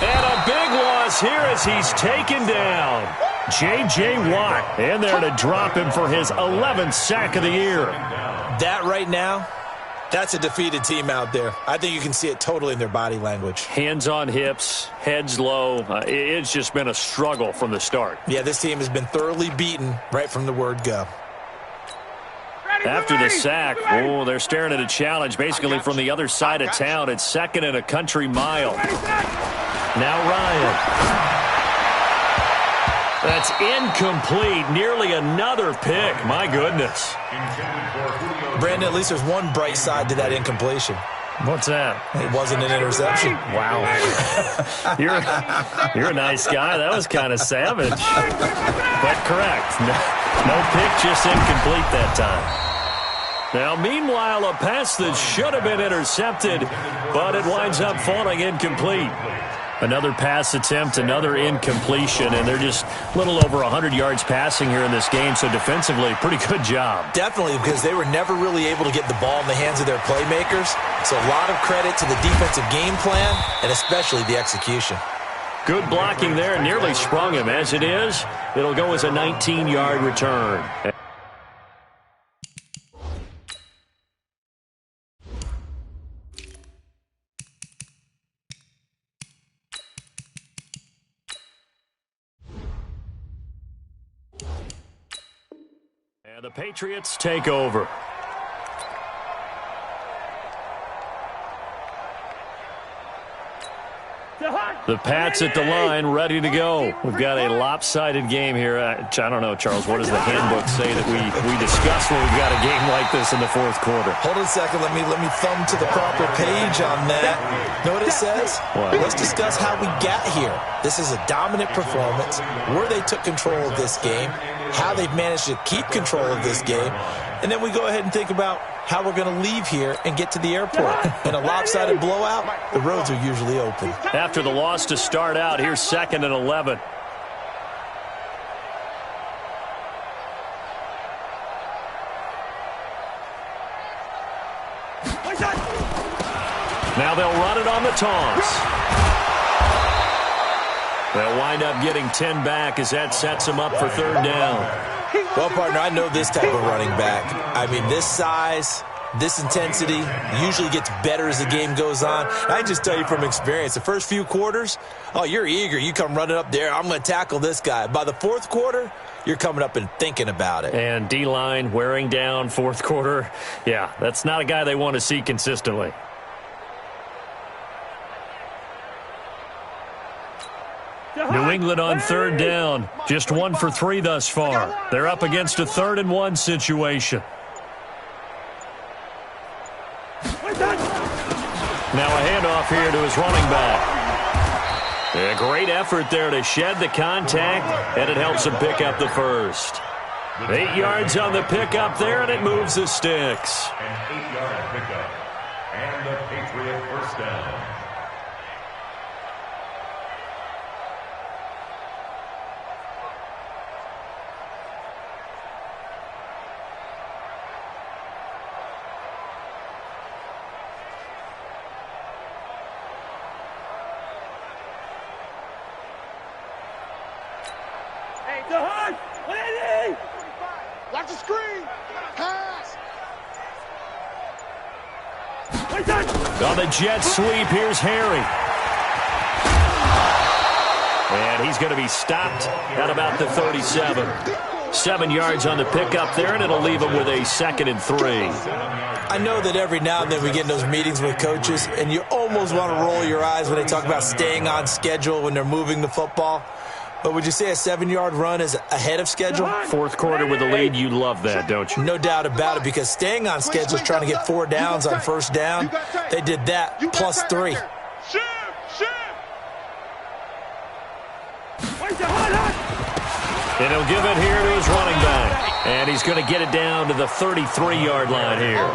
And a big loss here as he's taken down. J.J. Watt in there to drop him for his 11th sack of the year.
That right now, that's a defeated team out there. I think you can see it totally in their body language.
Hands on hips, heads low. It's just been a struggle from the start.
Yeah, this team has been thoroughly beaten right from the word go.
After the sack, they're staring at a challenge basically from the other side of town. It's 2nd and a country mile. Now Ryan. That's incomplete. Nearly another pick. My goodness.
Brandon, at least there's one bright side to that incompletion.
What's that?
It wasn't an interception.
Wow. You're a nice guy. That was kind of savage. But correct. No pick, just incomplete that time. Now, meanwhile, a pass that should have been intercepted, but it winds up falling incomplete. Another pass attempt, another incompletion, and they're just a little over 100 yards passing here in this game, so defensively, pretty good job.
Definitely, because they were never really able to get the ball in the hands of their playmakers, so a lot of credit to the defensive game plan and especially the execution.
Good blocking there, nearly sprung him. As it is, it'll go as a 19-yard return. And the Patriots take over. The Pats at the line, ready to go. We've got a lopsided game here. I don't know, Charles, what does the handbook say that we discuss when we've got a game like this in the fourth quarter?
Hold on a second. Let me thumb to the proper page on that. Know what it says?
What?
Let's discuss how we got here. This is a dominant performance, where they took control of this game, how they've managed to keep control of this game, and then we go ahead and think about how we're going to leave here and get to the airport. In a lopsided blowout, the roads are usually open.
After the loss to start out, here's 2nd and 11. Now they'll run it on the taunts. They'll wind up getting 10 back as that sets them up for 3rd down.
Well, partner, I know this type of running back. I mean, this size, this intensity usually gets better as the game goes on. I just tell you from experience, the first few quarters, oh, you're eager. You come running up there, I'm going to tackle this guy. By the 4th quarter, you're coming up and thinking about it.
And D-line wearing down 4th quarter. Yeah, that's not a guy they want to see consistently. New England on 3rd down. Just 1 for 3 thus far. They're up against a 3rd and 1 situation. Now a handoff here to his running back. A great effort there to shed the contact, and it helps him pick up the first. 8 yards on the pickup there, and it moves the sticks.
An 8-yard pickup. And the Patriot first down.
Watch the screen. Pass.
On the jet sweep, here's Harry. And he's going to be stopped at about the 37. 7 yards on the pickup there, and it'll leave him with a 2nd and 3.
I know that every now and then we get in those meetings with coaches, and you almost want to roll your eyes when they talk about staying on schedule when they're moving the football. But would you say a 7-yard run is ahead of schedule?
4th quarter with a lead, you love that, don't you?
No doubt about it, because staying on schedule is trying to get 4 downs on 1st down. They did that, plus 3.
And he'll give it here to his running back. And he's going to get it down to the 33-yard line here.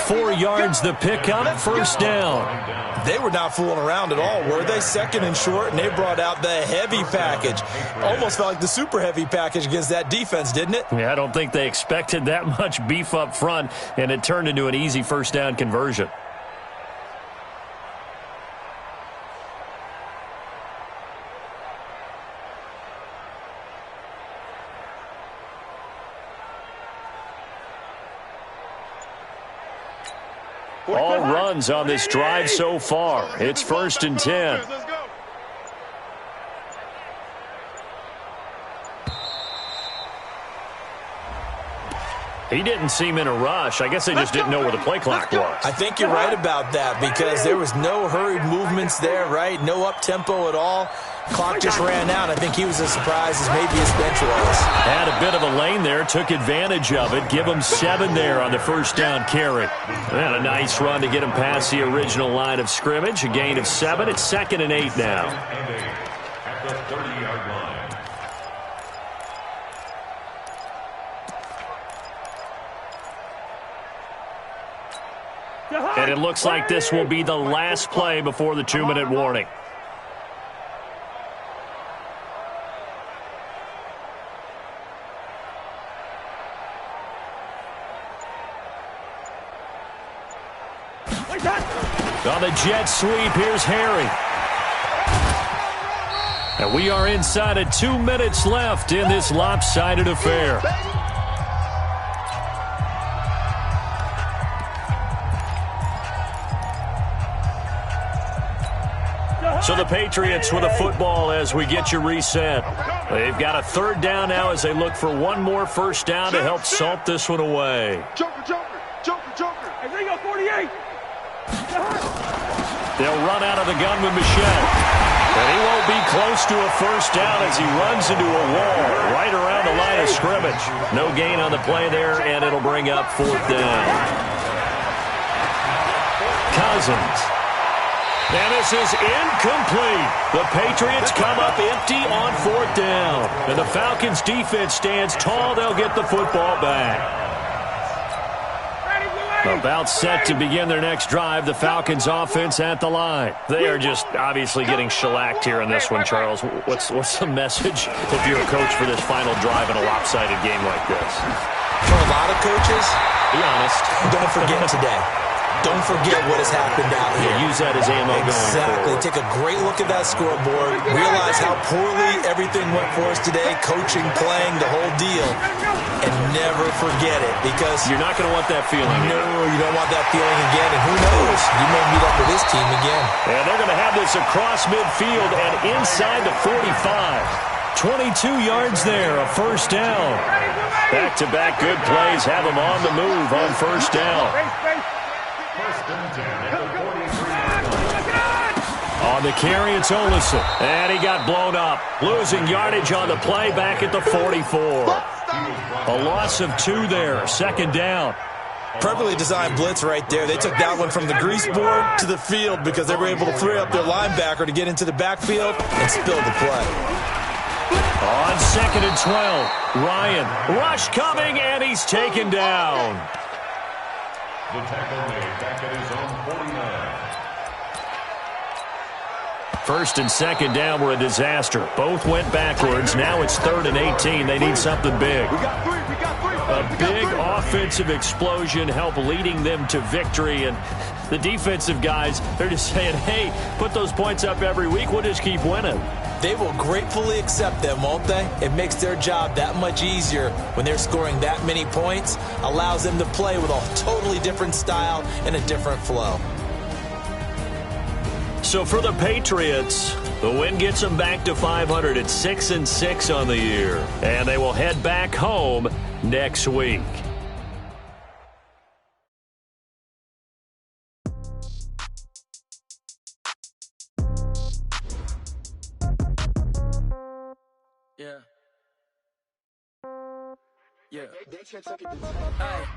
4 yards the pickup, 1st down.
They were not fooling around at all, were they? 2nd and short, and they brought out the heavy package. Almost felt like the super heavy package against that defense, didn't it?
Yeah, I don't think they expected that much beef up front, and it turned into an easy 1st down conversion. All runs on this drive so far. It's 1st and 10. He didn't seem in a rush. I guess they just didn't know where the play clock was.
I think you're right about that, because there was no hurried movements there, right? No up-tempo at all. Clock just ran out. I think he was as surprised as maybe his bench was.
Had a bit of a lane there, took advantage of it. Give him 7 there on the 1st down carry. And a nice run to get him past the original line of scrimmage. A gain of 7. It's 2nd and 8 now.
At the 30-yard line.
And it looks like this will be the last play before the 2-minute warning. On the jet sweep, here's Harry. And we are inside of 2 minutes left in this lopsided affair. So the Patriots with a football as we get you reset. They've got a third down now as they look for one more first down to help salt this one away.
Joker. Hey, Ringo, 48.
They'll run out of the gun with Michelle. And he won't be close to a first down as he runs into a wall right around the line of scrimmage. No gain on the play there, and it'll bring up fourth down. Cousins. And this is incomplete. The Patriots come up empty on fourth down. And the Falcons' defense stands tall. They'll get the football back. About set to begin their next drive, the Falcons offense at the line. They are just obviously getting shellacked here in this one, Charles. What's the message if you're a coach for this final drive in a lopsided game like this?
For a lot of coaches,
be honest,
don't forget today. Don't forget what has happened out here.
Yeah, use that as ammo going
Exactly.
forward.
Take a great look at that scoreboard. Realize how poorly everything went for us today. Coaching, playing, the whole deal. And never forget it because
you're not going to want that feeling.
No, you don't want that feeling again. And who knows? You may meet up with this team again.
And they're going to have this across midfield and inside the 45. 22 yards there, a first down. Back-to-back good plays have them on the move on first down. On the carry, it's Olsen. And he got blown up. Losing yardage on the play back at the 44. A loss of 2 there. Second down.
Perfectly designed blitz right there. They took that one from the grease board to the field because they were able to free up their linebacker to get into the backfield and spill the play.
On 2nd and 12, Ryan. Rush coming, and he's taken down.
The tackle made back at his own 49.
First and second down were a disaster. Both went backwards. Now it's 3rd and 18. They need something big.
We got three.
A big offensive explosion help leading them to victory. And the defensive guys, they're just saying, hey, put those points up every week. We'll just keep winning.
They will gratefully accept them, won't they? It makes their job that much easier when they're scoring that many points. Allows them to play with a totally different style and a different flow.
So for the Patriots, the win gets them back to 500 at 6-6 on the year. And they will head back home next week.
Yeah. Hey,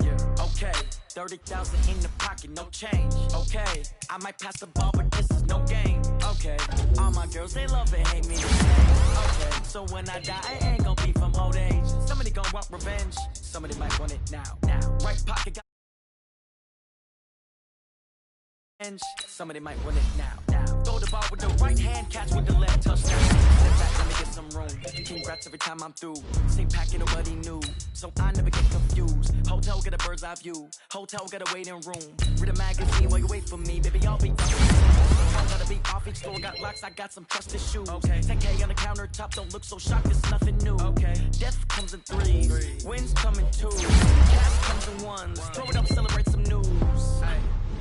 yeah. Okay. 30,000 in the pocket, no change. Okay. I might pass the ball, but this is no game. Okay. All my girls, they love it, hate me the same. Okay. So when I die, I ain't gonna be from old age. Somebody gonna want revenge. Somebody might want it now. Right pocket got. Somebody might want it now. Throw the ball with the right hand, catch with the left, touchdown. Step back, let me get some room. Congrats every time I'm through. Same packet, nobody knew, so I never get confused. Hotel get a bird's eye view. Hotel get a waiting room. Read a magazine while you wait for me, baby. I'll be done. I gotta be off each store. Got locks, I got some trusted shoes. Okay. 10K on the countertop, don't look so shocked. It's nothing new. Okay. Death comes in threes. Wins come in twos. Cash comes in ones. Throw it up, celebrate some news.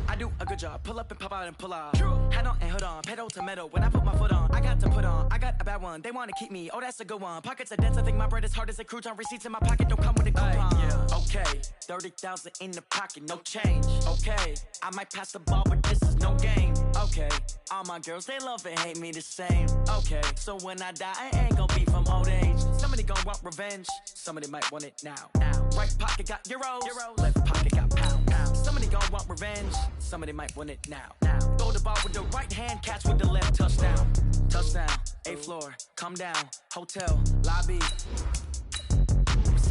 I do a good job. Pull up and pop out and pull out. True. Head on and hood on. Pedal to metal. When I put my foot on, I got to put on. I got a bad one. They want to keep me. Oh, that's a good one. Pockets are dense. I think my bread is hard as a crouton. Receipts in my pocket don't come with a coupon. Yeah. Okay. 30,000 in the pocket. No change. Okay. I might pass the ball, but this is no game. Okay. All my girls, they love it, hate me the same. Okay. So when I die, I ain't gonna be from old age. Somebody gonna want revenge. Somebody might want it now. Right pocket got euros. Left pocket got pounds. Somebody gonna want revenge. Somebody might want it now. Throw the ball with the right hand, catch with the left, touchdown. Touchdown, 8th floor, come down, hotel, lobby.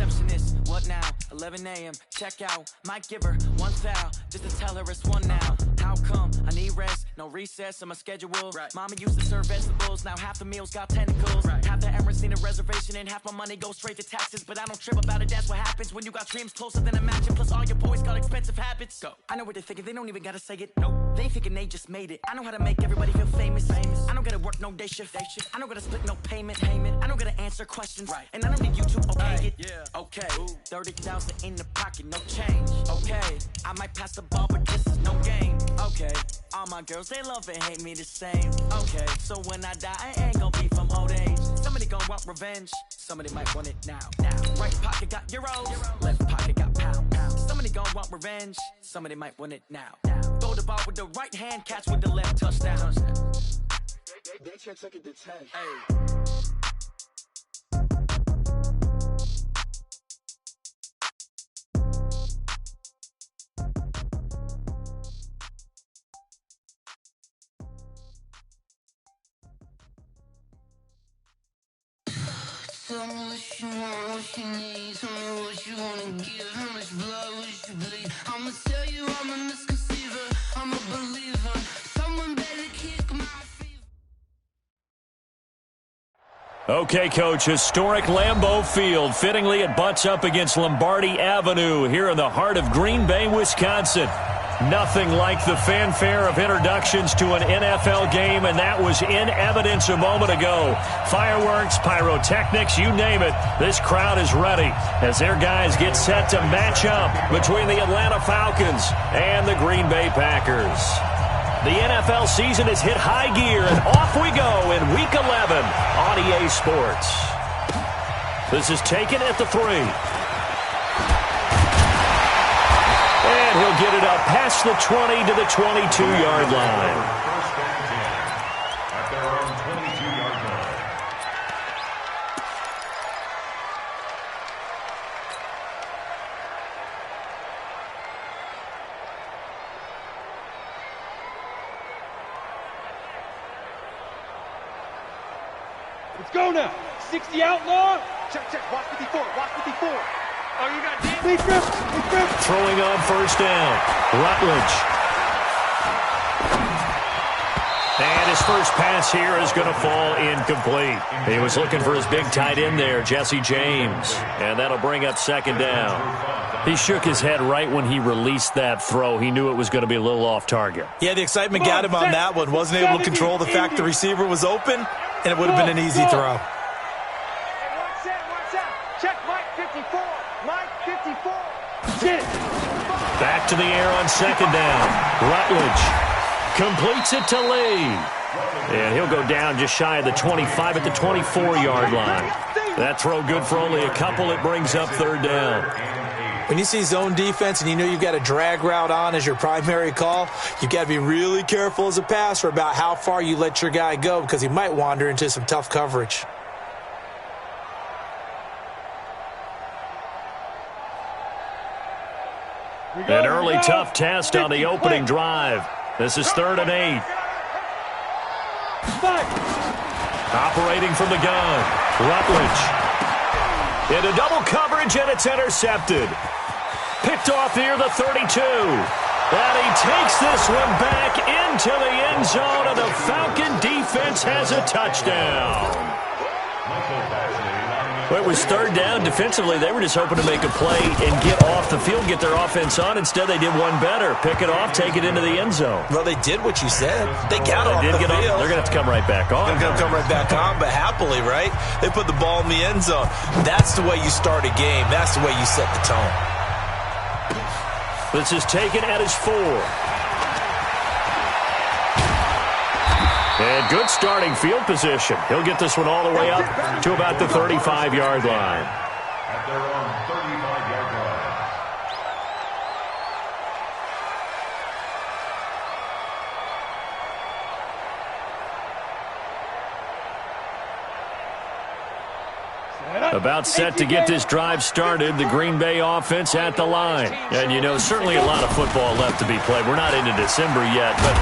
receptionist. What now? 11 a.m. Check out. Might give her one foul just to tell her it's one now. How come? I need rest. No recess on my schedule. Right. Mama used to serve vegetables. Now half the meals got tentacles. Right. Half the Emirates need a reservation and half my money goes straight to taxes. But I don't trip about it. That's what happens when you got dreams closer than a match. And plus all your boys got expensive habits. Go. I know what they're thinking. They don't even gotta say it. Nope. They thinking they just made it. I know how to make everybody feel famous. I don't gotta work no day shift. I don't gotta split no payment. I don't gotta answer questions. Right. And I don't need you to okay it. Yeah. Okay. 30,000 in the pocket, no change. Okay. I might pass the ball, but this is no game. Okay. All my girls, they love and hate me the same. Okay. So when I die, I ain't gonna be from old age. Somebody gonna want revenge. Somebody might want it now. Right pocket got euros. Left pocket got pound. Somebody gonna want revenge. Somebody might want it now. Throw the ball with the right hand, catch with the left, touchdown. They check second to 10. Hey.
Tell me what you want, what you need. Tell me what you wanna give. How much blood would you bleed? I'ma tell you I'm a misconceiver. I'm a believer. Someone better kick my fever.
Okay, Coach, historic Lambeau Field. Fittingly, it butts up against Lombardi Avenue here in the heart of Green Bay, Wisconsin. Nothing like the fanfare of introductions to an NFL game, and that was in evidence a moment ago. Fireworks, pyrotechnics, you name it. This crowd is ready as their guys get set to match up between the Atlanta Falcons and the Green Bay Packers. The NFL season has hit high gear, and off we go in Week 11 on EA Sports. This is taken at the 3. And he'll get it up past the 20 to the 22-yard line.
First and 10 at their own 22-yard line.
Let's go now. 60 outlaw. Check. Watch 54. Watch 54. Oh, you got deep. Big grip.
Throwing on first down. Rutledge. And his first pass here is going to fall incomplete. He was looking for his big tight end there, Jesse James. And that'll bring up second down. He shook his head right when he released that throw. He knew it was going to be a little off target.
Yeah, the excitement got him on that one. Wasn't able to control the fact the receiver was open, and it would have been an easy throw.
Check Mike 54. Mike 54.
Back to the air on second down. Rutledge completes it to Lee. And he'll go down just shy of the 25 at the 24-yard line. That throw good for only a couple. It brings up third down.
When you see zone defense and you know you've got a drag route on as your primary call, you've got to be really careful as a passer about how far you let your guy go because he might wander into some tough coverage.
An early tough test on the opening drive. This is 3rd and 8. Operating from the gun. Rutledge. Into double coverage, and it's intercepted. Picked off near the 32. And he takes this one back into the end zone, and the Falcon defense has a touchdown. Well, it was 3rd down. Defensively, they were just hoping to make a play and get off the field, get their offense on. Instead, they did one better. Pick it off, take it into the end zone.
Well, they did what you said. They got off the field.
They're going to have to come right back on.
They're going to come right back on, but happily, right? They put the ball in the end zone. That's the way you start a game. That's the way you set the tone.
This is taken at his 4. And good starting field position. He'll get this one all the way up to about the 35-yard line.
At their own 35-yard line.
About set to get this drive started, the Green Bay offense at the line. And, you know, certainly a lot of football left to be played. We're not into December yet, but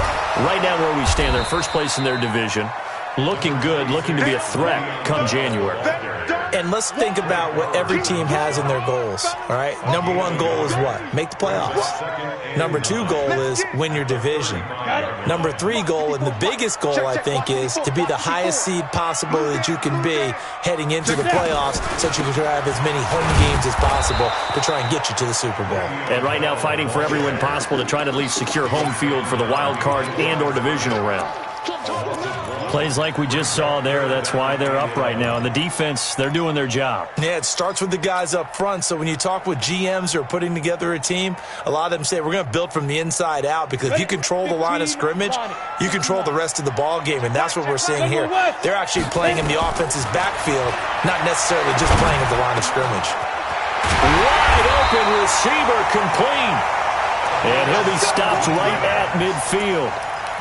right now where we stand, they're first place in their division, looking good, looking to be a threat come January.
And let's think about what every team has in their goals, all right? Number one goal is what? Make the playoffs. Number two goal is win your division. Number three goal, and the biggest goal, I think, is to be the highest seed possible that you can be heading into the playoffs so that you can have as many home games as possible to try and get you to the Super Bowl.
And right now fighting for every win possible to try to at least secure home field for the wild card and or divisional round. Plays like we just saw there, that's why they're up right now. And the defense, they're doing their job.
Yeah, it starts with the guys up front. So when you talk with GMs who are putting together a team, a lot of them say we're going to build from the inside out, because if you control the line of scrimmage, you control the rest of the ball game, and that's what we're seeing here. They're actually playing in the offense's backfield, not necessarily just playing at the line of scrimmage.
Wide open receiver complete. And he'll be stopped right at midfield.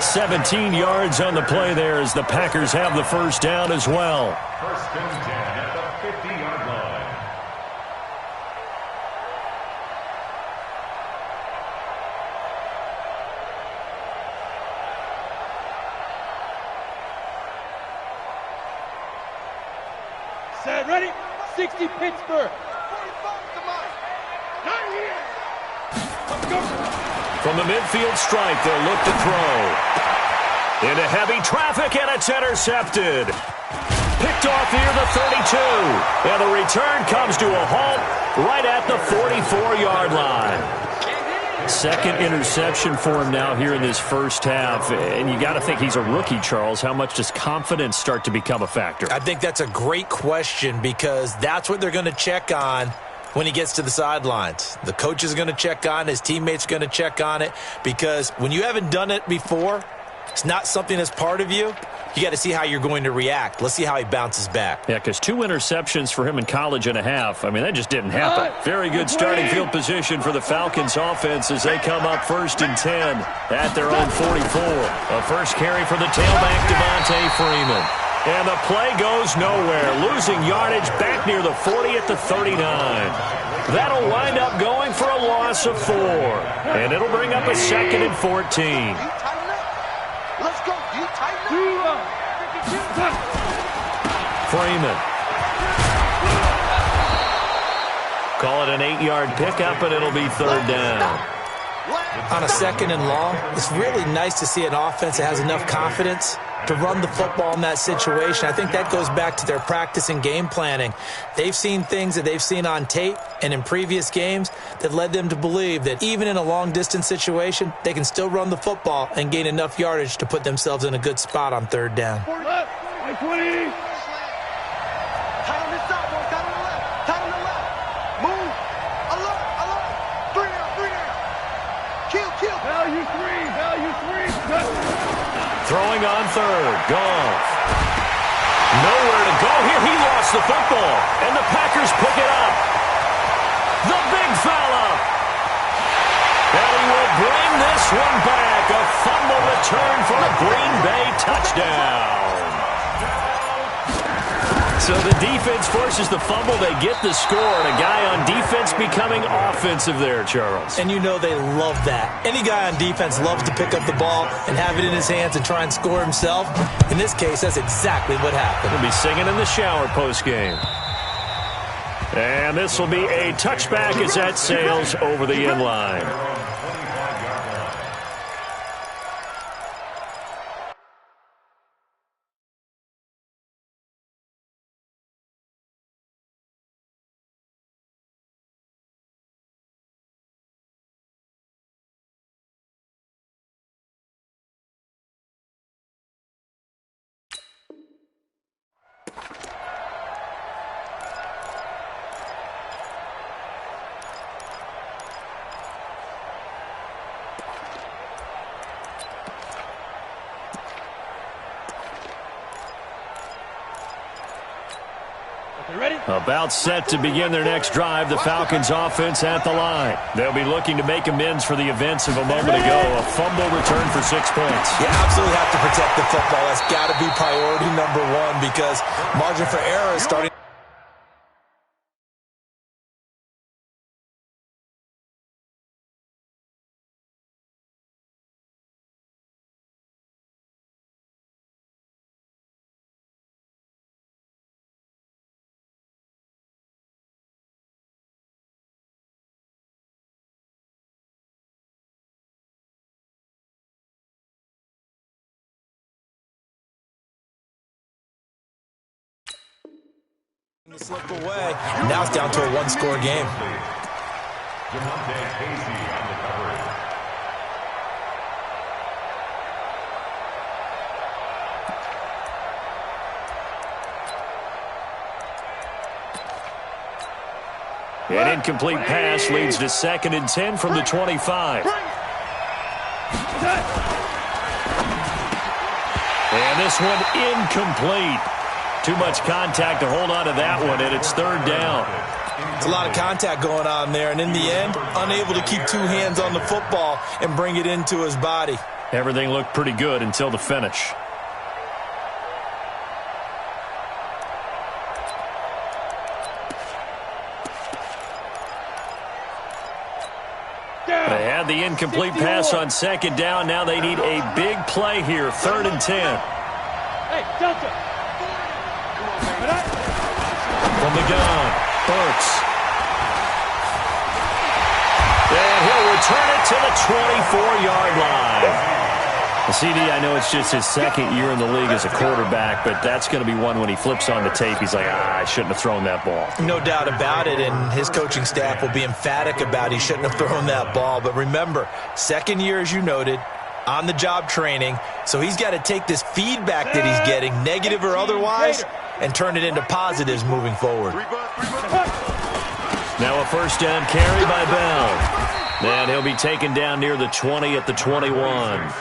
17 yards on the play there as the Packers have the first down as well.
First and 10 at the 50-yard line.
Set, ready? 60 Pittsburgh.
From the midfield stripe, they'll look to throw. Into heavy traffic, and it's intercepted. Picked off near the 32. And the return comes to a halt right at the 44-yard line. Second interception for him now here in this first half. And you got to think he's a rookie, Charles. How much does confidence start to become a factor?
I think that's a great question, because that's what they're going to check on when he gets to the sidelines. The coach is going to check on it. His teammates are going to check on it, because when you haven't done it before, it's not something that's part of you. You got to see how you're going to react. Let's see how he bounces back.
Yeah, because 2 interceptions for him in college and a half. I mean, that just didn't happen. Very good starting field position for the Falcons offense as they come up first and 10 at their own 44. A first carry for the tailback, Devontae Freeman. And the play goes nowhere, losing yardage back near the 40 at the 39. That'll wind up going for a loss of 4. And it'll bring up a second and 14.
Let's go. You tighten up.
Freeman. Call it an 8-yard pickup, and it'll be third down.
On a second and long, it's really nice to see an offense that has enough confidence to run the football in that situation. I think that goes back to their practice and game planning. They've seen things that they've seen on tape and in previous games that led them to believe that even in a long-distance situation, they can still run the football and gain enough yardage to put themselves in a good spot on third down.
20.
Tight on this side, boy. Tight on the left. Tight on the left. Move. Alert. Alert. 3 down. 3 down. Kill. Kill.
Value 3.
Throwing on third. Goff. Nowhere to go here. He lost the football. And the Packers pick it up. The big fella. And he will bring this one back. A fumble return for a Green Bay touchdown. So the defense forces the fumble. They get the score. And a guy on defense becoming offensive there, Charles.
And you know they love that. Any guy on defense loves to pick up the ball and have it in his hands and try and score himself. In this case, that's exactly what happened.
He'll be singing in the shower post-game. And this will be a touchback as that sails over the end line. About set to begin their next drive, the Falcons offense at the line. They'll be looking to make amends for the events of a moment ago. A fumble return for 6 points.
You absolutely have to protect the football. That's got to be priority number one, because margin for error is starting Slip away. Now it's down to a one-score game.
An incomplete pass leads to 2nd and 10 from the 25. And this one incomplete. Too much contact to hold on to that one, and it's 3rd down.
It's a lot of contact going on there, and in the end, unable to keep 2 hands on the football and bring it into his body.
Everything looked pretty good until the finish. They had the incomplete pass on 2nd down. Now they need a big play here, 3rd and 10.
Hey, Delta.
From the gun, Burks. And he'll return it to the 24-yard line. CD, I know it's just his 2nd year in the league as a quarterback, but that's going to be one when he flips on the tape. He's like, I shouldn't have thrown that ball.
No doubt about it, and his coaching staff will be emphatic about he shouldn't have thrown that ball. But remember, 2nd year, as you noted, on-the-job training, so he's got to take this feedback that he's getting, negative or otherwise, and turn it into positives moving forward.
Now a 1st down carry by Bell. And he'll be taken down near the 20 at the 21.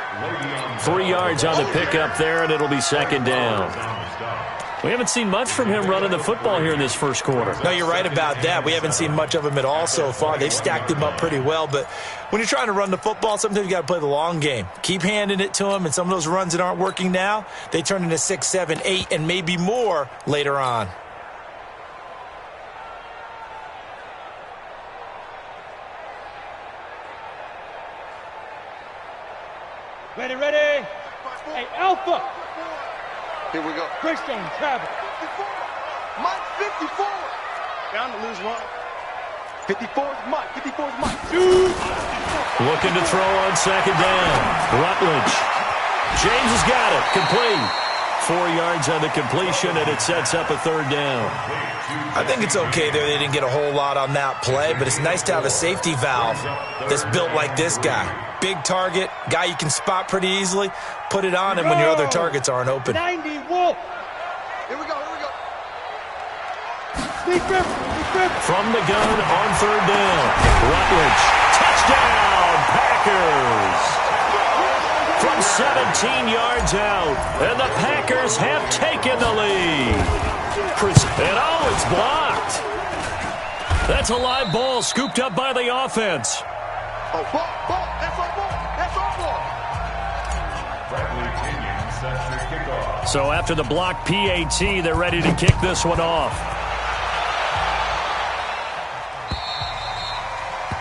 3 yards on the pickup there, and it'll be 2nd down. We haven't seen much from him running the football here in this 1st quarter.
No, you're right about that. We haven't seen much of him at all so far. They've stacked him up pretty well, but when you're trying to run the football, sometimes you got to play the long game. Keep handing it to him, and some of those runs that aren't working now, they turn into 6, 7, 8, and maybe more later on.
Ready, ready. Hey, Alpha.
Here we go.
Greystone, travel.
54. Mike, 54.
Down to lose 1.
54 is Mike. 54 is Mike.
Looking to throw on 2nd down. Rutledge. James has got it. Complete. 4 yards on the completion, and it sets up a 3rd down.
I think it's okay there. They didn't get a whole lot on that play, but it's nice to have a safety valve that's built like this guy. Big target, guy you can spot pretty easily. Put it on him when your other targets aren't open.
90, Wolf.
Here we go. Here we go.
Sneak rip.
From the gun on 3rd down. Rutledge. Touchdown, Packers. From 17 yards out, and the Packers have taken the lead. And oh, it's blocked. That's a live ball scooped up by the offense.
Oh, ball. That's our ball. That's our ball.
Bradley Kenyon sets the kickoff.
So after the block PAT, they're ready to kick this one off.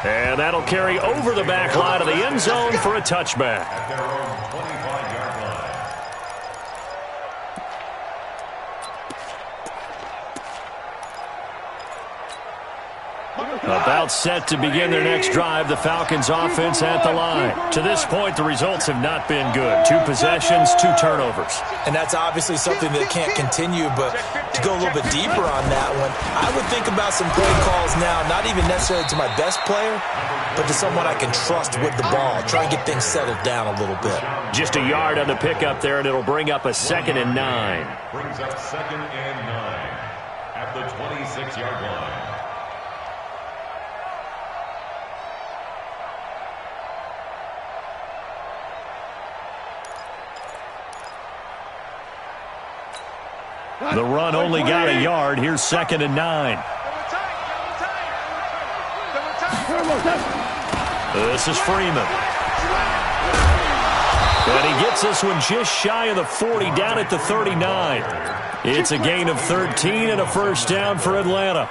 And that'll carry over the back line of the end zone for a touchback.
At their own 25-yard line.
About set to begin their next drive, the Falcons offense at the line. To this point, the results have not been good. 2 possessions, 2 turnovers.
And that's obviously something that can't continue, but to go a little bit deeper on that one, I would think about some play calls now, not even necessarily to my best player, but to someone I can trust with the ball. Try and get things settled down a little bit.
Just a yard on the pickup there, and it'll bring up a 2nd and 9.
Brings up 2nd and 9 at the 26-yard line.
The run only got a yard. Here's 2nd and 9. This is Freeman. And he gets this one just shy of the 40, down at the 39. It's a gain of 13 and a 1st down for Atlanta.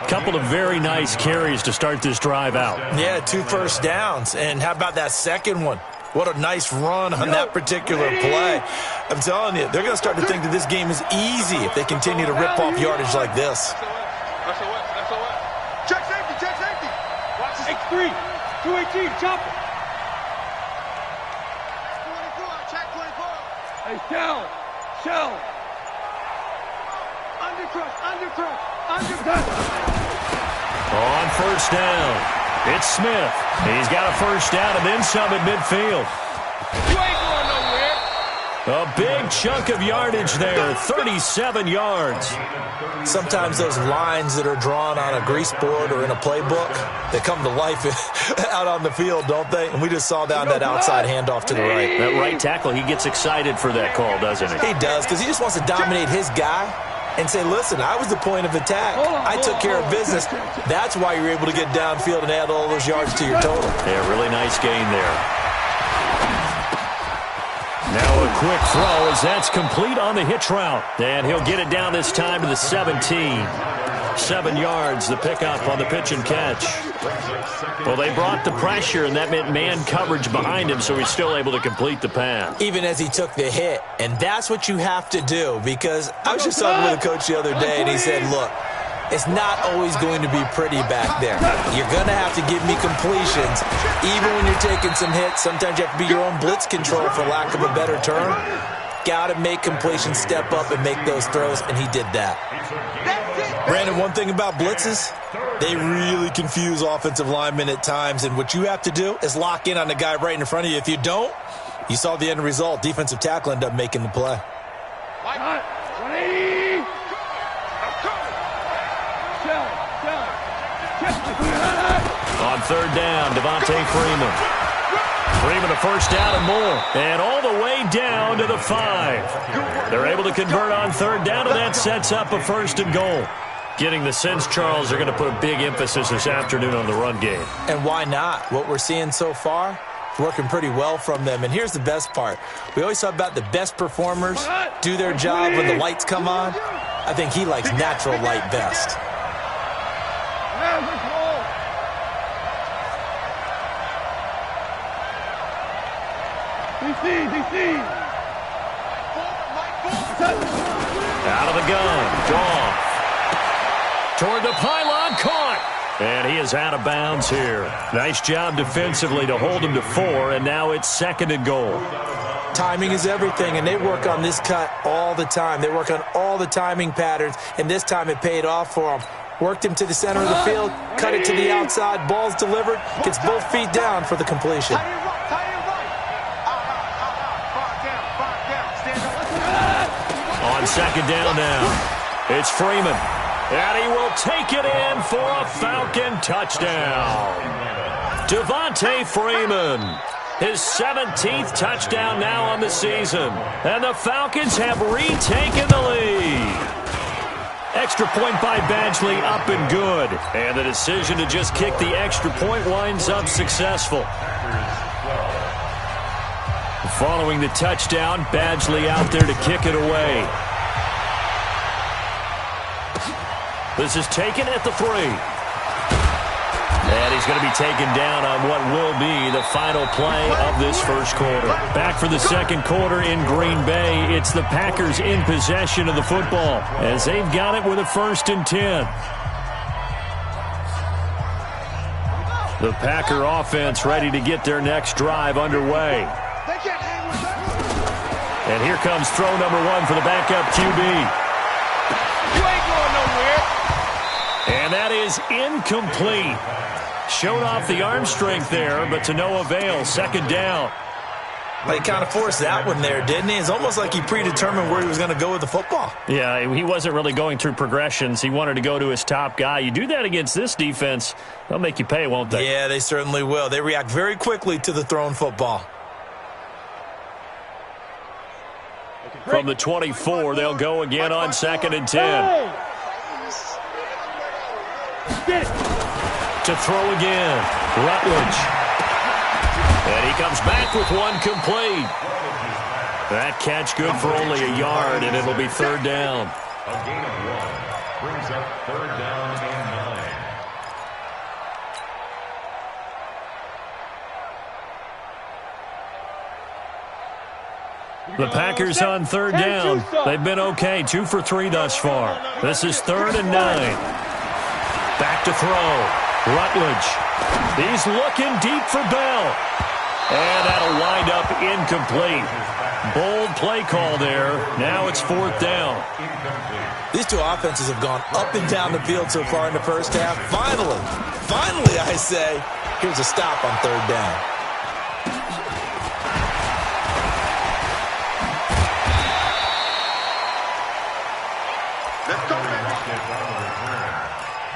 Couple of very nice carries to start this drive out.
Yeah, 2 first downs. And how about that second one? What a nice run on that particular play. I'm telling you, they're going to start to think that this game is easy if they continue to rip off yardage like this.
Check safety.
Watch this. X3. 218. Chopper.
24. Check 24.
Hey, shell.
Under
On first down, it's Smith. He's got a first down and then some at midfield.
You ain't going nowhere.
A big chunk of yardage there, 37 yards.
Sometimes those lines that are drawn on a grease board or in a playbook, they come to life out on the field, don't they? And we just saw that on that outside handoff to the right.
That right tackle, he gets excited for that call, doesn't he?
He does, because he just wants to dominate his guy and say, listen, I was the point of attack. I took care of business. That's why you're able to get downfield and add all those yards to your total.
Yeah, really nice gain there. Now a quick throw as that's complete on the hitch route. And he'll get it down this time to the 17. 7 yards, the pickup on the pitch and catch. Well, they brought the pressure, and that meant man coverage behind him, so he's still able to complete the pass.
Even as he took the hit. And that's what you have to do, because I was just talking with a coach the other day, and he said, look, it's not always going to be pretty back there. You're going to have to give me completions. Even when you're taking some hits, sometimes you have to be your own blitz control, for lack of a better term. Got to make completions, step up, and make those throws, and he did that. Brandon, one thing about blitzes, they really confuse offensive linemen at times, and what you have to do is lock in on the guy right in front of you. If you don't, you saw the end result. Defensive tackle ended up making the play.
On third down, Devontae Freeman. Freeman a first down and more. And all the way down to the 5. They're able to convert on third down, and that sets up a first and goal. Getting the sense, Charles, they're going to put a big emphasis this afternoon on the run game.
And why not? What we're seeing so far, it's working pretty well from them. And here's the best part. We always talk about the best performers do their job when the lights come on. I think he likes natural light best.
Out of the gun, Goff. Toward the pylon, caught. And he is out of bounds here. Nice job defensively to hold him to 4, and now it's second and goal.
Timing is everything, and they work on this cut all the time. They work on all the timing patterns, and this time it paid off for them. Worked him to the center of the field, cut it to the outside, ball's delivered, gets both feet down for the completion.
On second down now, it's Freeman. And he will take it in for a Falcon touchdown. Devontae Freeman, his 17th touchdown now on the season. And the Falcons have retaken the lead. Extra point by Badgley, up and good. And the decision to just kick the extra point winds up successful. Following the touchdown, Badgley out there to kick it away. This is taken at the 3. And he's going to be taken down on what will be the final play of this first quarter. Back for the second quarter in Green Bay. It's the Packers in possession of the football as they've got it with a 1st and 10. The Packer offense ready to get their next drive underway. And here comes throw number 1 for the backup QB.
You ain't going nowhere.
And that is incomplete. Showed off the arm strength there, but to no avail. Second down.
Well, he kind of forced that one there, didn't he? It's almost like he predetermined where he was going to go with the football.
Yeah, he wasn't really going through progressions. He wanted to go to his top guy. You do that against this defense, they'll make you pay, won't they?
Yeah, they certainly will. They react very quickly to the thrown football.
From the 24, they'll go again on 2nd and 10. To throw again, Rutledge. And he comes back with one complete. That catch good for only a yard, and it'll be third down.
A gain of 1 brings up third down and 9.
The Packers on third down. They've been okay, 2 for 3 thus far. This is 3rd and 9. Back to throw. Rutledge. He's looking deep for Bell. And that'll wind up incomplete. Bold play call there. Now it's 4th down.
These two offenses have gone up and down the field so far in the first half. Finally, I say, here's a stop on 3rd down.
Let's go, man.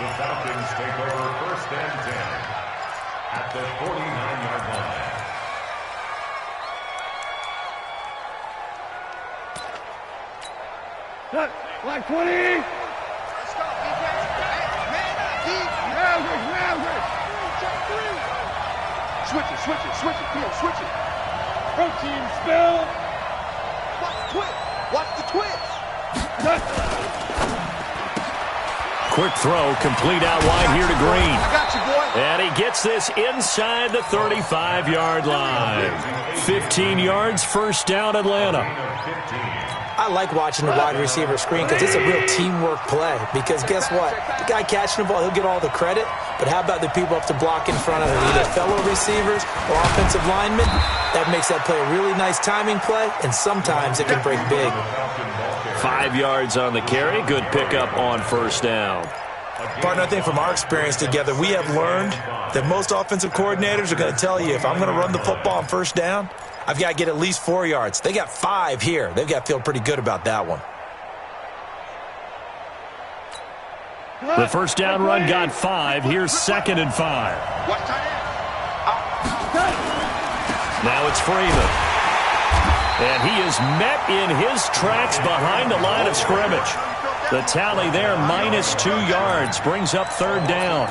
The Falcons take over 1st and 10 at the 49-yard line.
Like 20. Let's
go, DJ. Man, deep.
Maverick.
Switch it. Come on, switch it.
Protein spill.
Watch the twitch.
Quick throw, complete out wide here to Green.
I got you, boy.
And he gets this inside the 35-yard line. 15 yards, 1st down, Atlanta.
I like watching the wide receiver screen because it's a real teamwork play. Because guess what? The guy catching the ball, he'll get all the credit. But how about the people up to block in front of him, either fellow receivers or offensive linemen? That makes that play a really nice timing play, and sometimes it can break big.
5 yards on the carry. Good pickup on 1st down.
Partner, I think from our experience together, we have learned that most offensive coordinators are going to tell you, if I'm going to run the football on 1st down, I've got to get at least 4 yards. They got 5 here. They've got to feel pretty good about that one.
The 1st down run got 5. Here's 2nd and 5. Now it's Freeman. And he is met in his tracks behind the line of scrimmage. The tally there, -2 yards, brings up 3rd down.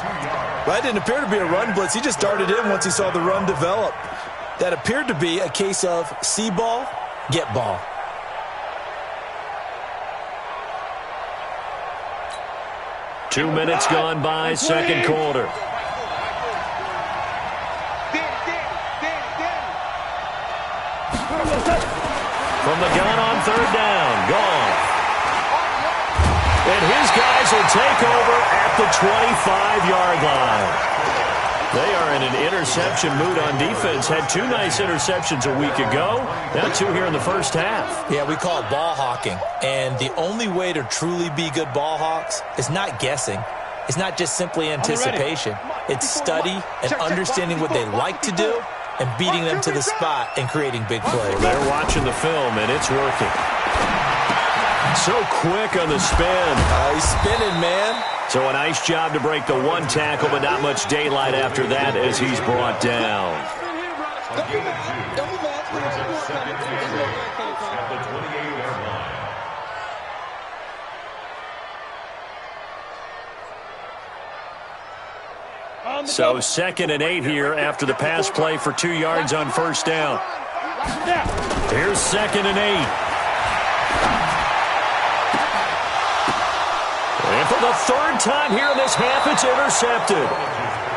Well, that didn't appear to be a run blitz. He just started in once he saw the run develop. That appeared to be a case of see ball, get ball.
Two minutes gone by, 2nd quarter. From the gun on 3rd down, gone. And his guys will take over at the 25-yard line. They are in an interception mood on defense. Had 2 nice interceptions a week ago. Now 2 here in the first half.
Yeah, we call it ball hawking. And the only way to truly be good ball hawks is not guessing. It's not just simply anticipation. It's study and understanding what they like to do and beating them to the spot and creating big plays.
They're watching the film, and it's working. So quick on the spin.
He's spinning, man.
So a nice job to break the 1 tackle, but not much daylight after that as he's brought down. So 2nd and 8 here after the pass play for 2 yards on 1st down. Here's 2nd and 8. And for the 3rd time here in this half, it's intercepted.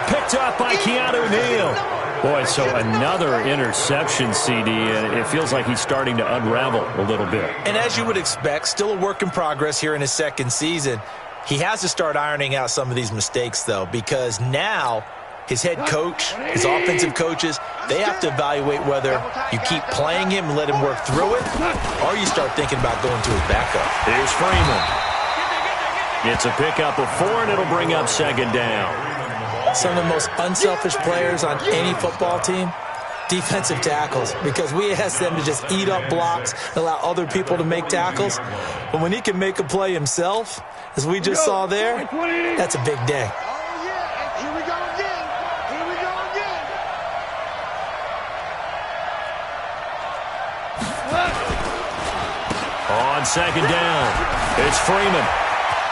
Picked up by Keanu Neal. Boy, so another interception, CD, and it feels like he's starting to unravel a little bit.
And as you would expect, still a work in progress here in his 2nd season. He has to start ironing out some of these mistakes, though, because now his head coach, his offensive coaches, they have to evaluate whether you keep playing him and let him work through it, or you start thinking about going to his backup.
Here's Freeman. It's a pickup of 4, and it'll bring up 2nd down.
Some of the most unselfish players on any football team, defensive tackles, because we ask them to just eat up blocks and allow other people to make tackles. But when he can make a play himself, as we just saw there, that's a big day.
Oh, yeah. Here we go again. Here we go again.
On 2nd down, it's Freeman.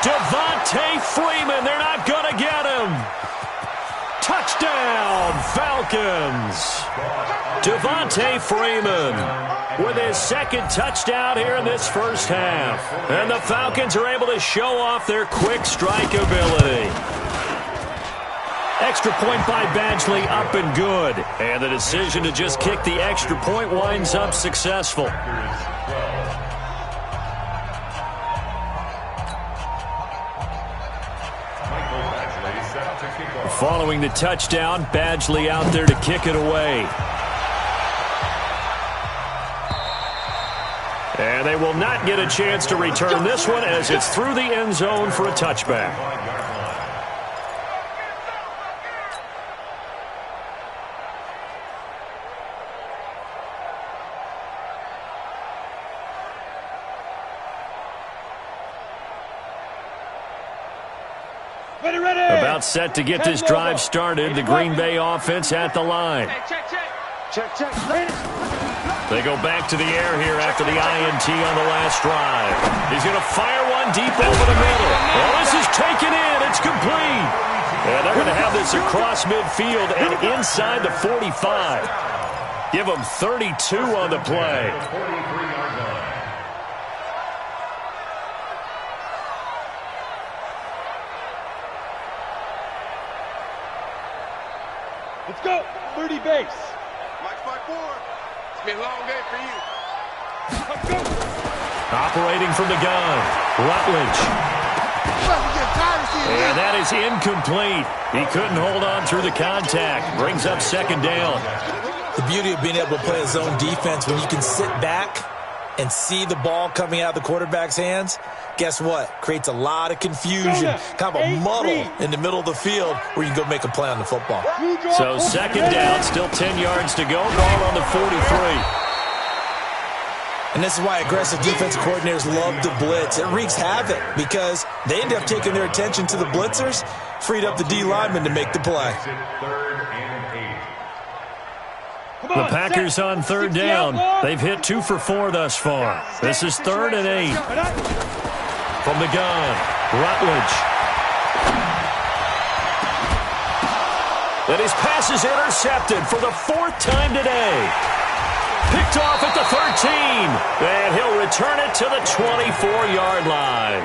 Devontae Freeman, they're not going to get him. Touchdown, Falcons. Devontae Freeman with his 2nd touchdown here in this first half. And the Falcons are able to show off their quick strike ability. Extra point by Badgley, up and good. And the decision to just kick the extra point winds up successful. Following the touchdown, Badgley out there to kick it away. And they will not get a chance to return this one as it's through the end zone for a touchback. About set to get this drive started. The Green Bay offense at the line.
Check.
They go back to the air here after the INT on the last drive. He's going to fire one deep over the middle. Well, this is taken in. It's complete. And they're going to have this across midfield and inside the 45. Give them 32 on the play.
Let's go. 30 base.
Mike 5-4.
It's been a long day for you. Let's go.
Operating from the gun, Rutledge. And that is incomplete. He couldn't hold on through the contact. Brings up second down.
The beauty of being able to play a zone defense when you can sit back and see the ball coming out of the quarterback's hands, guess what? Creates a lot of confusion, kind of a muddle in the middle of the field where you can go make a play on the football.
So second down, still 10 yards to go. Ball on the 43.
And this is why aggressive defensive coordinators love to blitz. It wreaks havoc because they end up taking their attention to the blitzers, freed up the D lineman to make the play.
The Packers on third down. They've hit 2 for 4 thus far. This is 3rd and 8. From the gun, Rutledge. And his pass is intercepted for the 4th time today. Picked off at the 13. And he'll return it to the 24-yard line.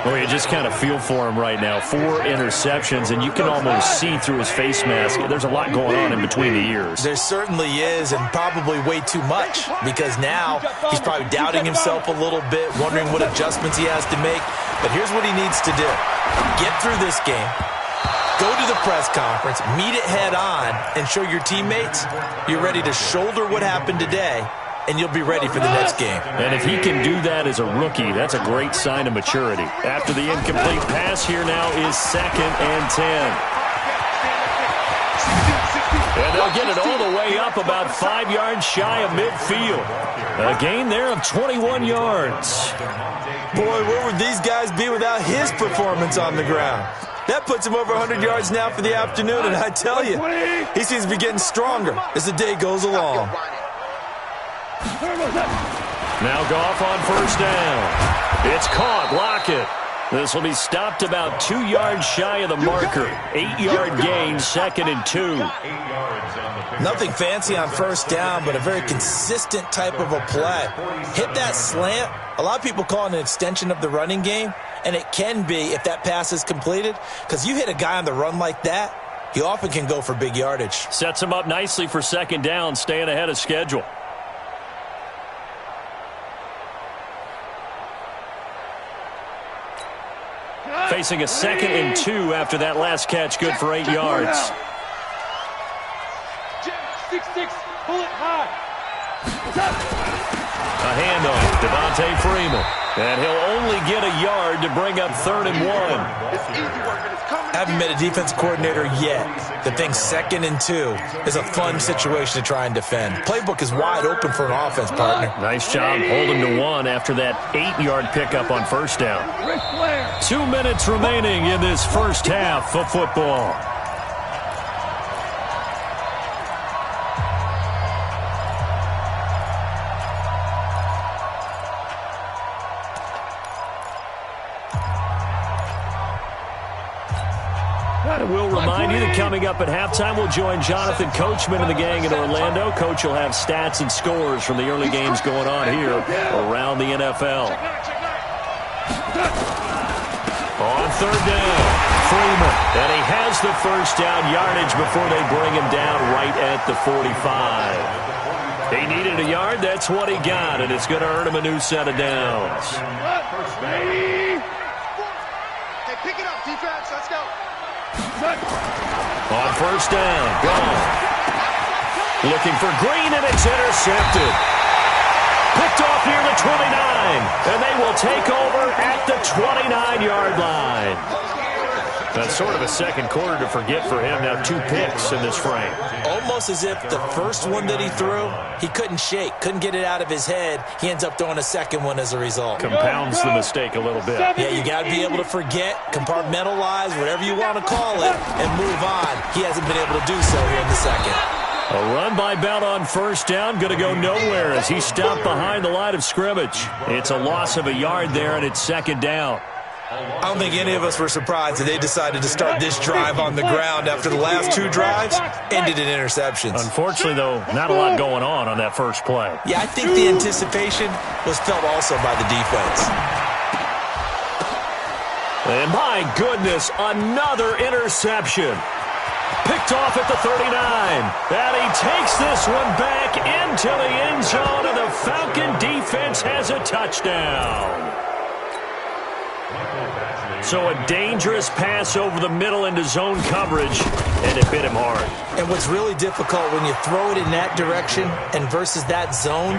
Well, you just kind of feel for him right now. 4 interceptions, and you can almost see through his face mask. There's a lot going on in between the ears.
There certainly is, and probably way too much, because now he's probably doubting himself a little bit, wondering what adjustments he has to make. But here's what he needs to do. Get through this game. Go to the press conference, meet it head on, and show your teammates you're ready to shoulder what happened today, and you'll be ready for the next game.
And if he can do that as a rookie, that's a great sign of maturity. After the incomplete pass, here now is 2nd and 10. And they'll get it all the way up about 5 yards shy of midfield. A gain there of 21 yards.
Boy, where would these guys be without his performance on the ground? That puts him over 100 yards now for the afternoon, and I tell you, he seems to be getting stronger as the day goes along.
Now Goff on first down. It's caught. Lockett. This will be stopped about 2 yards shy of the marker. 8-yard gain, 2nd and 2.
Nothing fancy on first down, but a very consistent type of a play. Hit that slant. A lot of people call it an extension of the running game, and it can be if that pass is completed, because you hit a guy on the run like that, he often can go for big yardage.
Sets him up nicely for second down, staying ahead of schedule. Facing a 2nd and 2 after that last catch, good for 8 yards.
6-6, pull it high.
A handoff, Devontae Freeman. And he'll only get a yard to bring up 3rd and 1.
Haven't met a defense coordinator yet that thinks 2nd and 2 is a fun situation to try and defend. Playbook is wide open for an offense, partner.
Nice job holding to 1 after that 8-yard pickup on first down. 2 minutes remaining in this first half of football. We'll remind you that coming up at halftime, we'll join Jonathan Coachman and the gang in Orlando. Coach will have stats and scores from the early games going on here around the NFL. On third down, Freeman. And he has the first down yardage before they bring him down right at the 45. He needed a yard. That's what he got, and it's going to earn him a new set of downs.
Hey, pick it up, defense. Let's go.
On first down, gone. Looking for Green, and it's intercepted. Picked off near the 29. And they will take over at the 29-yard line. That's sort of a second quarter to forget for him. Now 2 picks in this frame.
Almost as if the first one that he threw, he couldn't shake, couldn't get it out of his head. He ends up throwing a second one as a result.
Compounds the mistake a little bit.
Yeah, you got to be able to forget, compartmentalize, whatever you want to call it, and move on. He hasn't been able to do so here in the second.
A run by Bell on first down, going to go nowhere as he stopped behind the line of scrimmage. It's a loss of a yard there, and it's second down.
I don't think any of us were surprised that they decided to start this drive on the ground after the last 2 drives ended in interceptions.
Unfortunately, though, not a lot going on that first play.
Yeah, I think the anticipation was felt also by the defense.
And my goodness, another interception. Picked off at the 39. And he takes this one back into the end zone, and the Falcon defense has a touchdown. So a dangerous pass over the middle into zone coverage, and it hit him hard.
And what's really difficult when you throw it in that direction and versus that zone,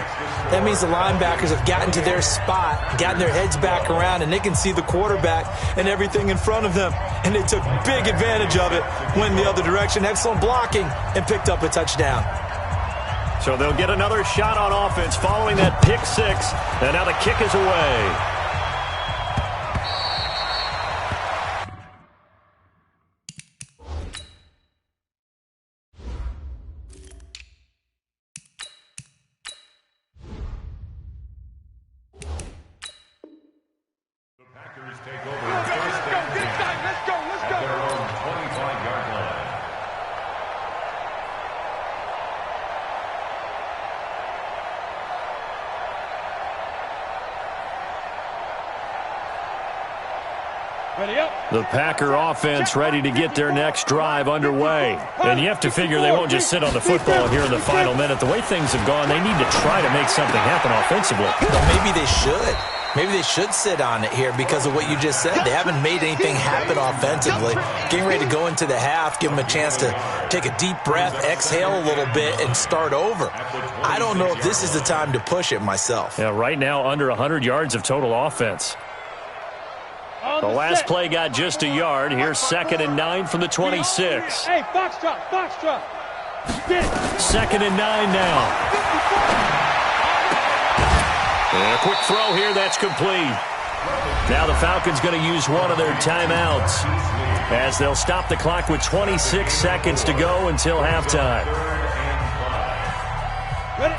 that means the linebackers have gotten to their spot, gotten their heads back around, and they can see the quarterback and everything in front of them. And they took big advantage of it, went the other direction, excellent blocking, and picked up a touchdown.
So they'll get another shot on offense following that pick 6, and now the kick is away. The Packer offense ready to get their next drive underway. And you have to figure they won't just sit on the football here in the final minute. The way things have gone, they need to try to make something happen offensively.
Well, maybe they should. Maybe they should sit on it here because of what you just said. They haven't made anything happen offensively. Getting ready to go into the half, give them a chance to take a deep breath, exhale a little bit, and start over. I don't know if this is the time to push it myself.
Yeah, right now under 100 yards of total offense. The last play got just a yard. Here's 2nd and 9 from the 26.
Hey, foxtrot.
2nd and 9 now. And a quick throw here, that's complete. Now the Falcons going to use one of their timeouts as they'll stop the clock with 26 seconds to go until halftime.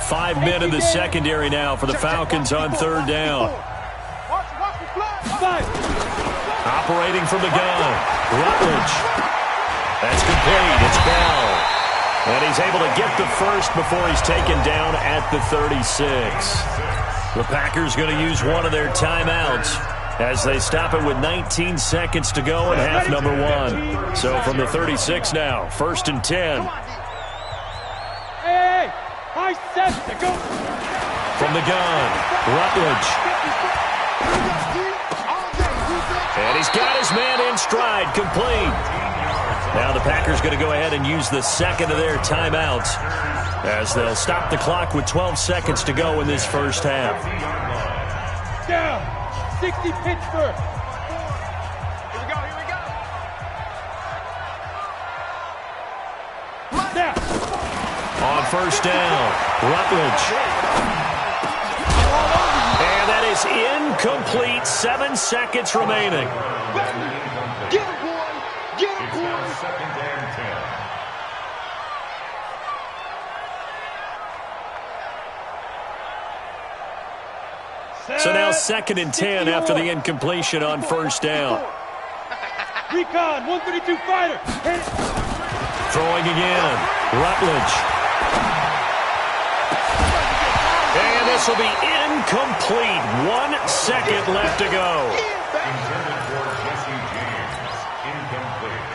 5 men in the secondary now for the Falcons on 3rd down. Operating from the gun, Rutledge. That's complete. It's Bell. And he's able to get the first before he's taken down at the 36. The Packers going to use one of their timeouts as they stop it with 19 seconds to go in half number 1. So from the 36 now, 1st and 10.
Hey, high set to go.
From the gun, Rutledge. And he's got his man in stride, complete. Now the Packers going to go ahead and use the second of their timeouts as they'll stop the clock with 12 seconds to go in this first half.
Down, 60 Pittsburgh.
Here we go.
Now.
On first down, Rutledge. And that is incomplete. 7 seconds remaining.
Get him, boy. Get him, boy.
2nd and 10.
So now 2nd and 10 after the incompletion on first down.
Recon, 132 fighter. Hit it.
Throwing again, Rutledge. And this will be incomplete. 1 second left to go.
Intended for Jesse James. Incomplete.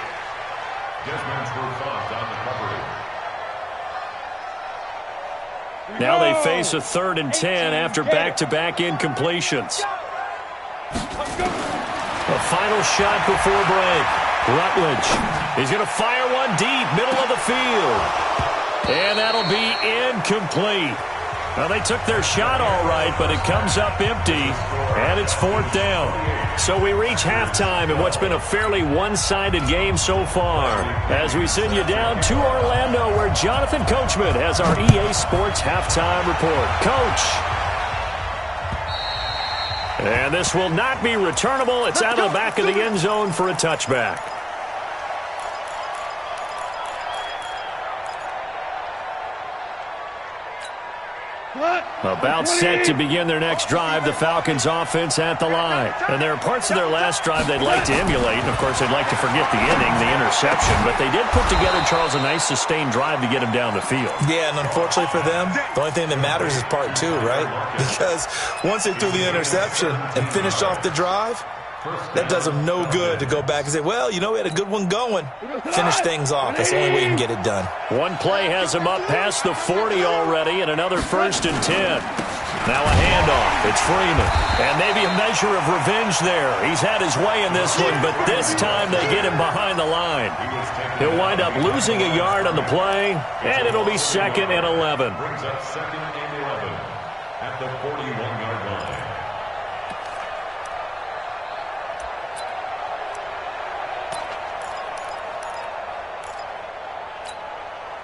Desmond Trufant on the coverage.
Now they face a 3rd and 10 after back-to-back incompletions. A final shot before break. Rutledge. He's going to fire one deep, middle of the field. And that'll be incomplete. Well, they took their shot all right, but it comes up empty, and it's 4th down. So we reach halftime in what's been a fairly one-sided game so far, as we send you down to Orlando, where Jonathan Coachman has our EA Sports halftime report. Coach. And this will not be returnable. It's out of the back of the end zone for a touchback. About set to begin their next drive, the Falcons offense at the line. And there are parts of their last drive they'd like to emulate. And, of course, they'd like to forget the inning, the interception. But they did put together, Charles, a nice sustained drive to get him down the field.
Yeah, and unfortunately for them, the only thing that matters is part 2, right? Because once they threw the interception and finished off the drive, that does them no good to go back and say, well, you know, we had a good one going. Finish things off. That's the only way you can get it done.
One play has him up past the 40 already, and another 1st and 10. Now a handoff. It's Freeman. And maybe a measure of revenge there. He's had his way in this one, but this time they get him behind the line. He'll wind up losing a yard on the play, and it'll be 2nd and 11.
Brings up 2nd and 11 at the 41-yard line.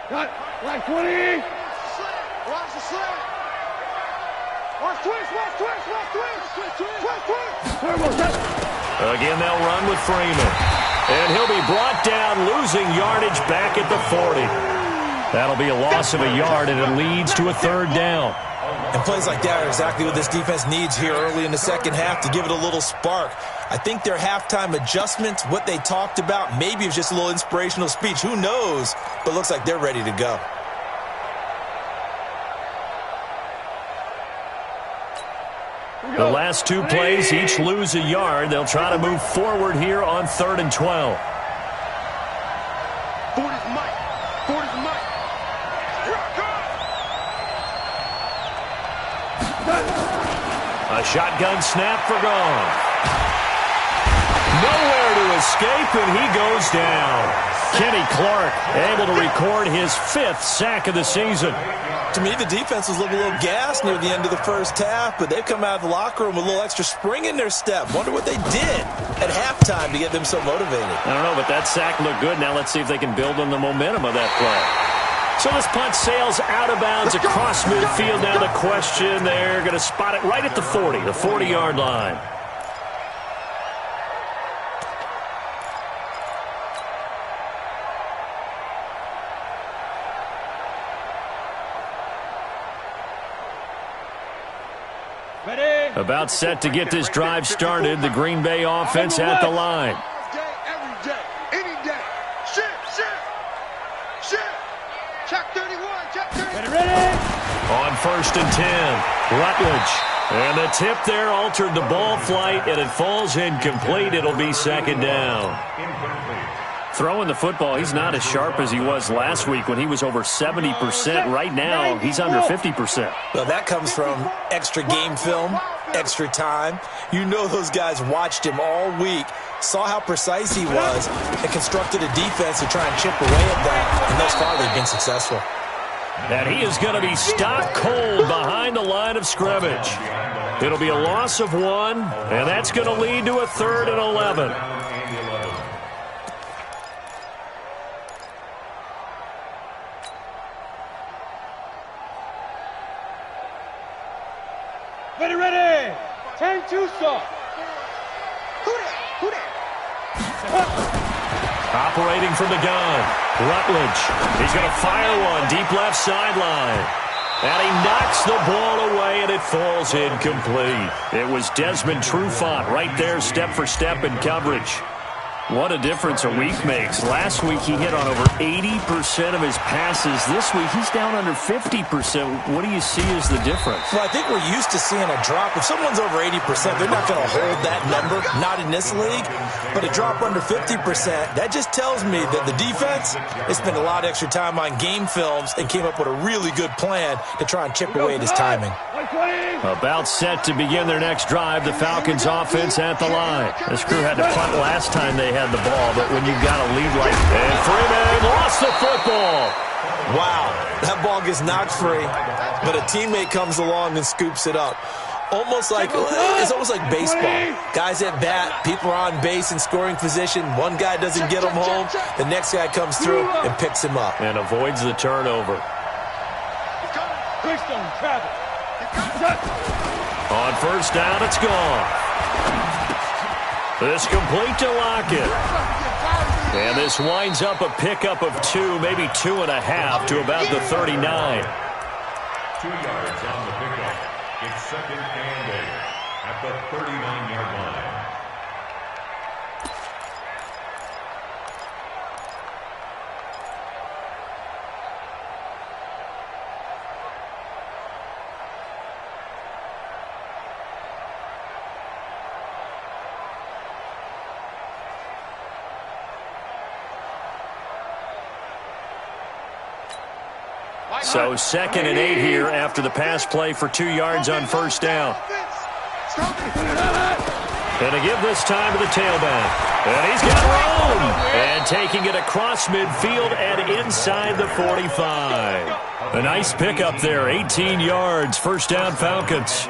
Got like 20.
Watch the slant. Watch twist.
Again, they'll run with Freeman. And he'll be brought down, losing yardage back at the 40. That'll be a loss of a yard, and it leads to a 3rd down.
And plays like that are exactly what this defense needs here early in the second half to give it a little spark. I think their halftime adjustments, what they talked about, maybe it was just a little inspirational speech. Who knows? But it looks like they're ready to go.
The last 2 plays each lose a yard. They'll try to move forward here on 3rd and 12. A shotgun snap for gone. Nowhere to escape, and he goes down. Kenny Clark able to record his 5th sack of the season.
To me, the defense was looking a little gassed near the end of the first half, but they've come out of the locker room with a little extra spring in their step. Wonder what they did at halftime to get them so motivated.
I don't know, but that sack looked good. Now let's see if they can build on the momentum of that play. So this punt sails out of bounds across midfield. Now the question, they're going to spot it right at the 40, the 40-yard line. About set to get this drive started. The Green Bay offense at the line.
Every day, any day. Shift. Check 31, check 31.
Ready?
On 1st and 10, Rutledge. And the tip there altered the ball flight, and it falls incomplete. It'll be 2nd down. Throwing the football, he's not as sharp as he was last week when he was over 70%. Right now, he's under 50%.
Well, that comes from extra game film, extra time. You know those guys watched him all week, saw how precise he was, and constructed a defense to try and chip away at that. And thus far, they've been successful.
And he is going to be stopped cold behind the line of scrimmage. It'll be a loss of 1, and that's going to lead to a 3rd and 11.
Ready. Turn 2 soft.
Who that?
Operating from the gun, Rutledge. He's going to fire one deep left sideline. And he knocks the ball away, and it falls incomplete. It was Desmond Trufant right there, step for step in coverage. What a difference a week makes. Last week he hit on over 80% of his passes. This week he's down under 50%. What do you see as the difference?
Well, I think we're used to seeing a drop. If someone's over 80%, they're not going to hold that number, not in this league. But a drop under 50%, that just tells me that the defense has spent a lot of extra time on game films and came up with a really good plan to try and chip away at his timing.
About set to begin their next drive, the Falcons offense at the line. This crew had to punt last time they had the ball, but when you've got a lead like that, and Freeman lost the football.
Wow, that ball gets knocked free, but a teammate comes along and scoops it up. It's almost like baseball. Guys at bat, people are on base in scoring position. One guy doesn't get him home. The next guy comes through and picks him up.
And avoids the turnover. On first down, it's gone. This complete to Lockett. And this winds up a pickup of 2, maybe 2.5 to about the 39.
2 yards on the pickup. It's 2nd and 8 at the 39-yard line.
So 2nd and 8 here after the pass play for 2 yards on first down. And to give this time to the tailback. And he's got room. And taking it across midfield and inside the 45. A nice pickup there, 18 yards, first down Falcons.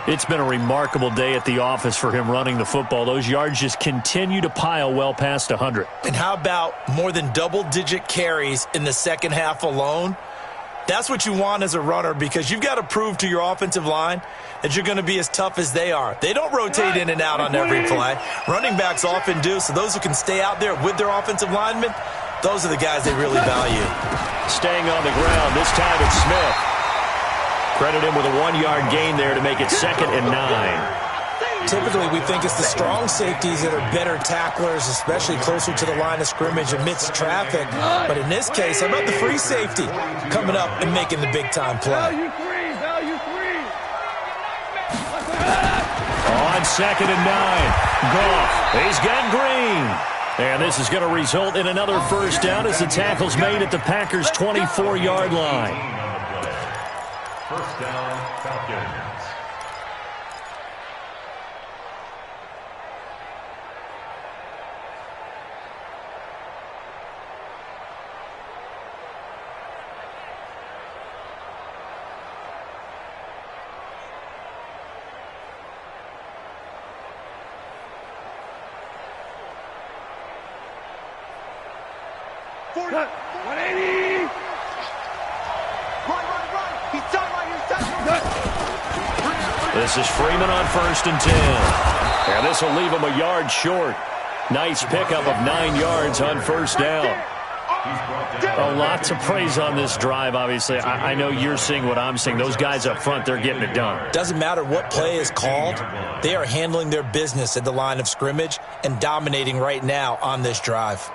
It's been a remarkable day at the office for him running the football. Those yards just continue to pile well past 100.
And how about more than double-digit carries in the second half alone? That's what you want as a runner, because you've got to prove to your offensive line that you're going to be as tough as they are. They don't rotate in and out on every play. Running backs often do, so those who can stay out there with their offensive linemen, those are the guys they really value.
Staying on the ground, this time it's Smith. Credit him with a 1-yard gain there to make it 2nd and 9.
Typically, we think it's the strong safeties that are better tacklers, especially closer to the line of scrimmage amidst traffic. But in this case, how about the free safety coming up and making the big-time play?
On 2nd and 9, Goff. He's got Green. And this is going to result in another first down as the tackle's made at the Packers' 24-yard line.
First down, Falcons.
This is Freeman on 1st and 10. And this will leave him a yard short. Nice pickup of 9 yards on first down. A lot to praise on this drive, obviously. I know you're seeing what I'm seeing. Those guys up front, they're getting it done.
Doesn't matter what play is called. They are handling their business at the line of scrimmage and dominating right now on this drive.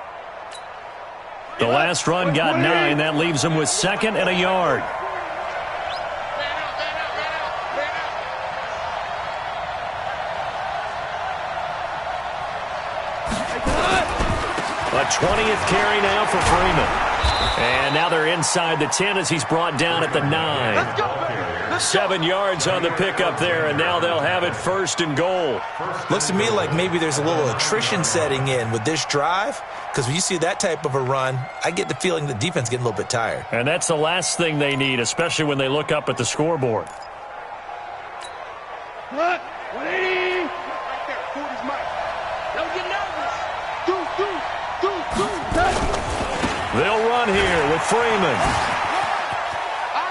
The last run got 9. That leaves them with 2nd and a yard. A 20th carry now for Freeman. And now they're inside the 10 as he's brought down at the 9. 7 yards on the pickup there, and now they'll have it 1st and goal.
Looks to me like maybe there's a little attrition setting in with this drive, because when you see that type of a run, I get the feeling the defense is getting a little bit tired.
And that's the last thing they need, especially when they look up at the scoreboard.
What? 180. Right there. Forty's Mike. Don't get nervous.
They'll run here with Freeman.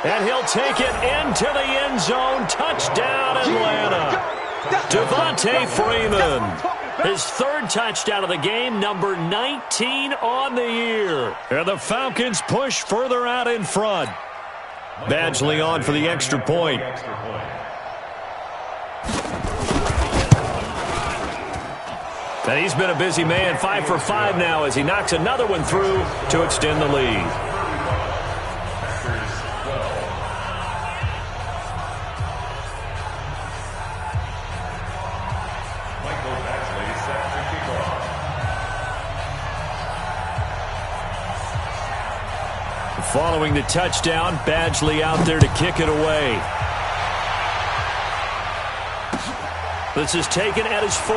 And he'll take it into the end zone. Touchdown, Atlanta. Devontae Freeman. His 3rd touchdown of the game, number 19 on the year. And the Falcons push further out in front. Badgley on for the extra point. And he's been a busy man, 5 for 5 now as he knocks another one through to extend the lead. Following the touchdown, Badgley out there to kick it away. This is taken at his 4.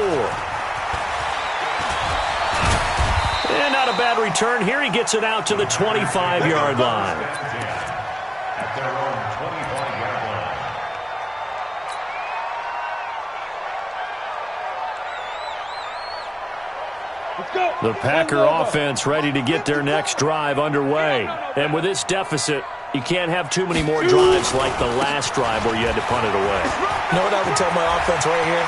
And not a bad return here. He gets it out to the 25-yard line.
At their own 25-yard line.
The Packer offense ready to get their next drive underway. And with this deficit, you can't have too many more drives like the last drive where you had to punt it away.
You know what I would tell my offense right here?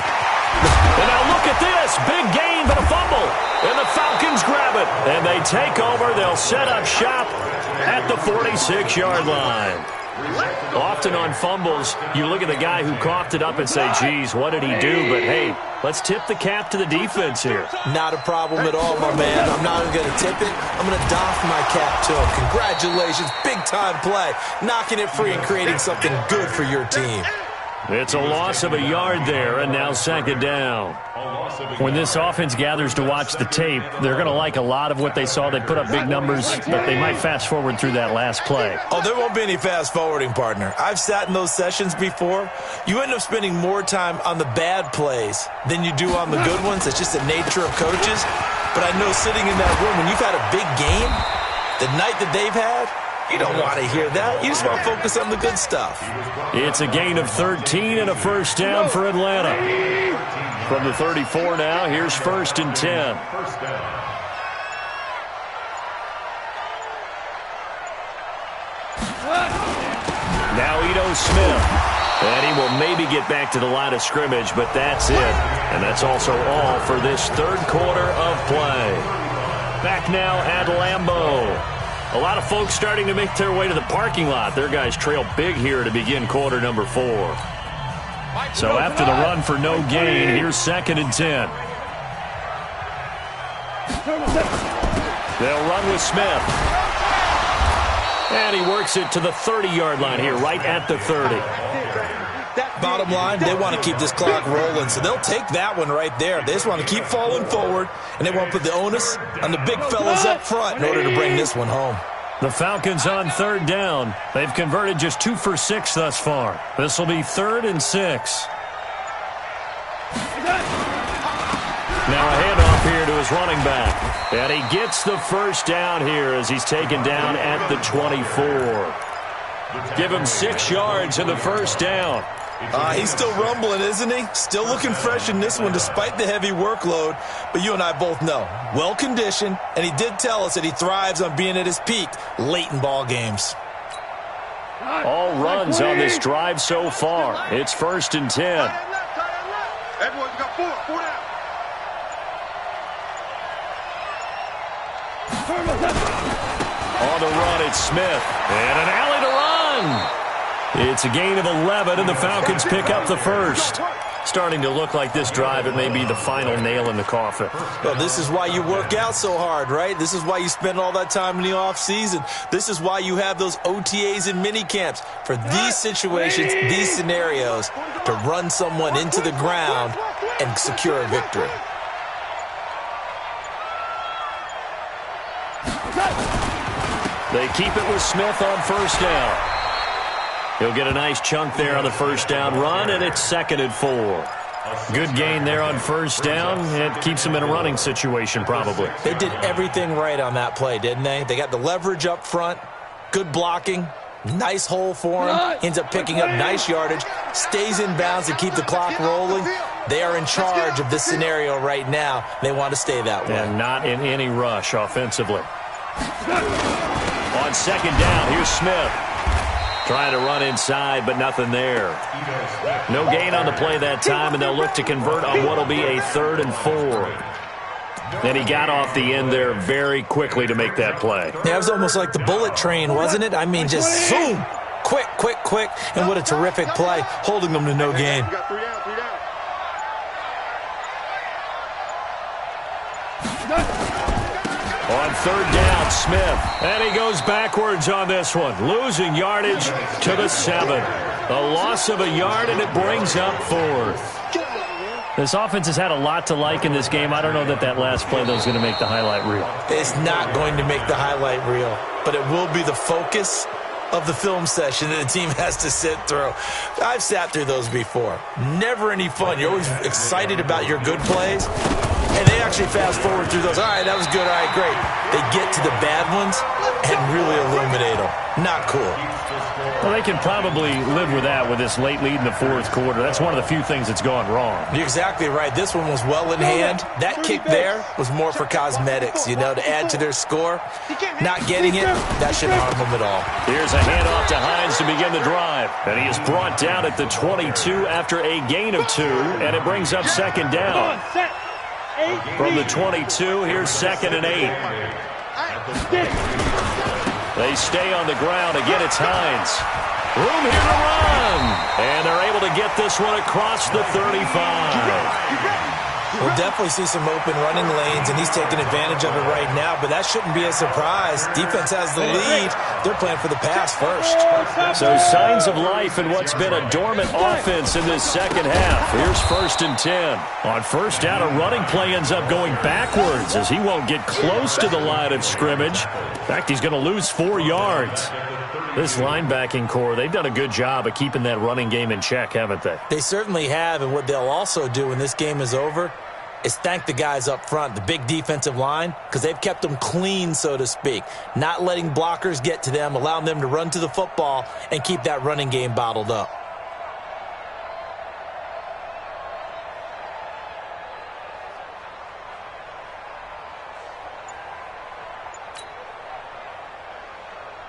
And now look at this. Big gain, but a fumble. And the Falcons grab it. And they take over. They'll set up shop at the 46-yard line. Often on fumbles, you look at the guy who coughed it up and say, geez, what did he do? But, hey, let's tip the cap to the defense here.
Not a problem at all, my man. I'm not even going to tip it. I'm going to doff my cap to him. Congratulations. Big-time play. Knocking it free and creating something good for your team.
It's a loss of a yard there, and now second down. When this offense gathers to watch the tape, they're going to like a lot of what they saw. They put up big numbers, but they might fast-forward through that last play.
Oh, there won't be any fast-forwarding, partner. I've sat in those sessions before. You end up spending more time on the bad plays than you do on the good ones. It's just the nature of coaches. But I know sitting in that room, when you've had a big game, the night that they've had, you don't want to hear that. You just want to focus on the good stuff.
It's a gain of 13 and a first down for Atlanta. From the 34 now, here's 1st and 10. Now Ito Smith. And he will maybe get back to the line of scrimmage, but that's it. And that's also all for this third quarter of play. Back now at Lambeau. A lot of folks starting to make their way to the parking lot. Their guys trail big here to begin quarter number 4. So after the run for no gain, here's 2nd and 10. They'll run with Smith. And he works it to the 30-yard line here, right at the 30.
Bottom line, they want to keep this clock rolling, so they'll take that one right there. They just want to keep falling forward, and they want to put the onus on the big fellas up front in order to bring this one home.
The Falcons on 3rd down. They've converted just 2 for 6 thus far. This will be 3rd and 6. Now a handoff here to his running back. And he gets the first down here as he's taken down at the 24. Give him 6 yards in the first down.
He's still rumbling, isn't he? Still looking fresh in this one despite the heavy workload. But you and I both know, well-conditioned, and he did tell us that he thrives on being at his peak late in ball games.
All runs on this drive so far. It's 1st and 10.
Everyone's got 4 down.
On the run, it's Smith. And an alley to run. It's a gain of 11, and the Falcons pick up the first. Starting to look like this drive, it may be the final nail in the coffin.
Well, this is why you work out so hard, right? This is why you spend all that time in the offseason. This is why you have those OTAs and mini camps for these situations, these scenarios, to run someone into the ground and secure a victory.
They keep it with Smith on 1st down. He'll get a nice chunk there on the 1st down run, and it's 2nd and 4. Good gain there on 1st down. It keeps him in a running situation, probably.
They did everything right on that play, didn't they? They got the leverage up front, good blocking, nice hole for him, ends up picking up nice yardage, stays in bounds to keep the clock rolling. They are in charge of this scenario right now. They want to stay that way.
And not in any rush offensively. On 2nd down, here's Smith. Trying to run inside, but nothing there. No gain on the play that time, and they'll look to convert on what will be a 3rd and 4. And he got off the end there very quickly to make that play.
Yeah, it was almost like the bullet train, wasn't it? I mean, just zoom, quick, quick, quick, and what a terrific play, holding them to no gain.
On 3rd down, Smith. And he goes backwards on this one. Losing yardage to the 7. A loss of a yard, and it brings up 4th. This offense has had a lot to like in this game. I don't know that that last play, though, is going to make the highlight reel.
It's not going to make the highlight reel, but it will be the focus of the film session that the team has to sit through. I've sat through those before. Never any fun. You're always excited about your good plays, and they actually fast forward through those. All right, that was good. All right, great. They get to the bad ones and really illuminate them. Not cool.
Well, they can probably live with that with this late lead in the fourth quarter. That's one of the few things that's gone wrong.
You're exactly right. This one was well in hand. That kick there was more for cosmetics, you know, to add to their score. Not getting it, that shouldn't harm them at all.
Here's a handoff to Hines to begin the drive. And he is brought down at the 22 after a gain of 2, and it brings up second down. From the 22, here's 2nd and 8. They stay on the ground. Again, it's Hines. Room here to run. And they're able to get this one across the 35.
We'll definitely see some open running lanes, and he's taking advantage of it right now, but that shouldn't be a surprise. Defense has the lead. They're playing for the pass first.
So signs of life in what's been a dormant offense in this second half. Here's 1st and 10. On first down, a running play ends up going backwards as he won't get close to the line of scrimmage. In fact, he's going to lose 4 yards. This linebacking core, they've done a good job of keeping that running game in check, haven't they?
They certainly have, and what they'll also do when this game is over is thank the guys up front, the big defensive line, because they've kept them clean, so to speak, not letting blockers get to them, allowing them to run to the football and keep that running game bottled up.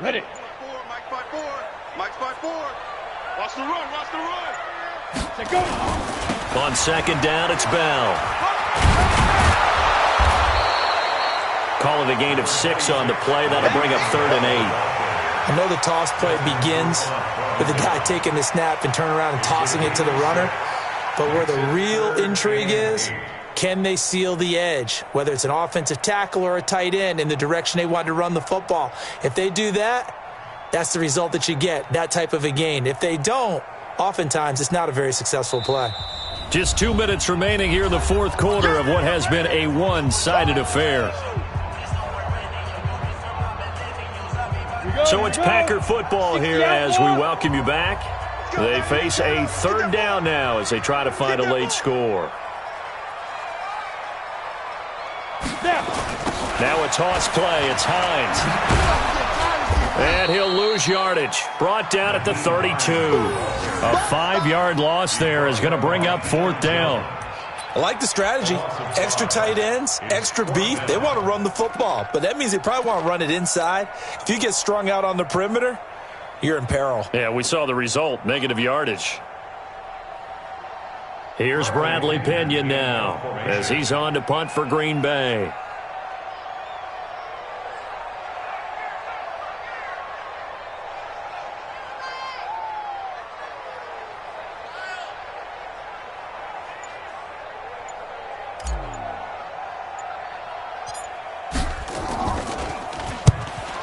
Ready.
Mike 5-4. Mike 5-4.
Watch the run. Watch the run. Say go.
On second down, it's Bell. Call it a gain of 6 on the play. That'll bring up 3rd and 8.
I know the toss play begins with the guy taking the snap and turning around and tossing it to the runner. But where the real intrigue is, can they seal the edge, whether it's an offensive tackle or a tight end, in the direction they want to run the football? If they do that, that's the result that you get, that type of a gain. If they don't, oftentimes it's not a very successful play.
Just 2 minutes remaining here in the fourth quarter of what has been a one-sided affair. So it's Packer football here as we welcome you back. They face a 3rd down now as they try to find a late score. Now a toss play. It's Hines. And he'll lose yardage. Brought down at the 32. A 5-yard loss there is going to bring up 4th down.
I like the strategy. Extra tight ends, extra beef. They want to run the football, but that means they probably want to run it inside. If you get strung out on the perimeter, you're in peril.
Yeah, we saw the result, negative yardage. Here's Bradley Pinion now as he's on to punt for Green Bay.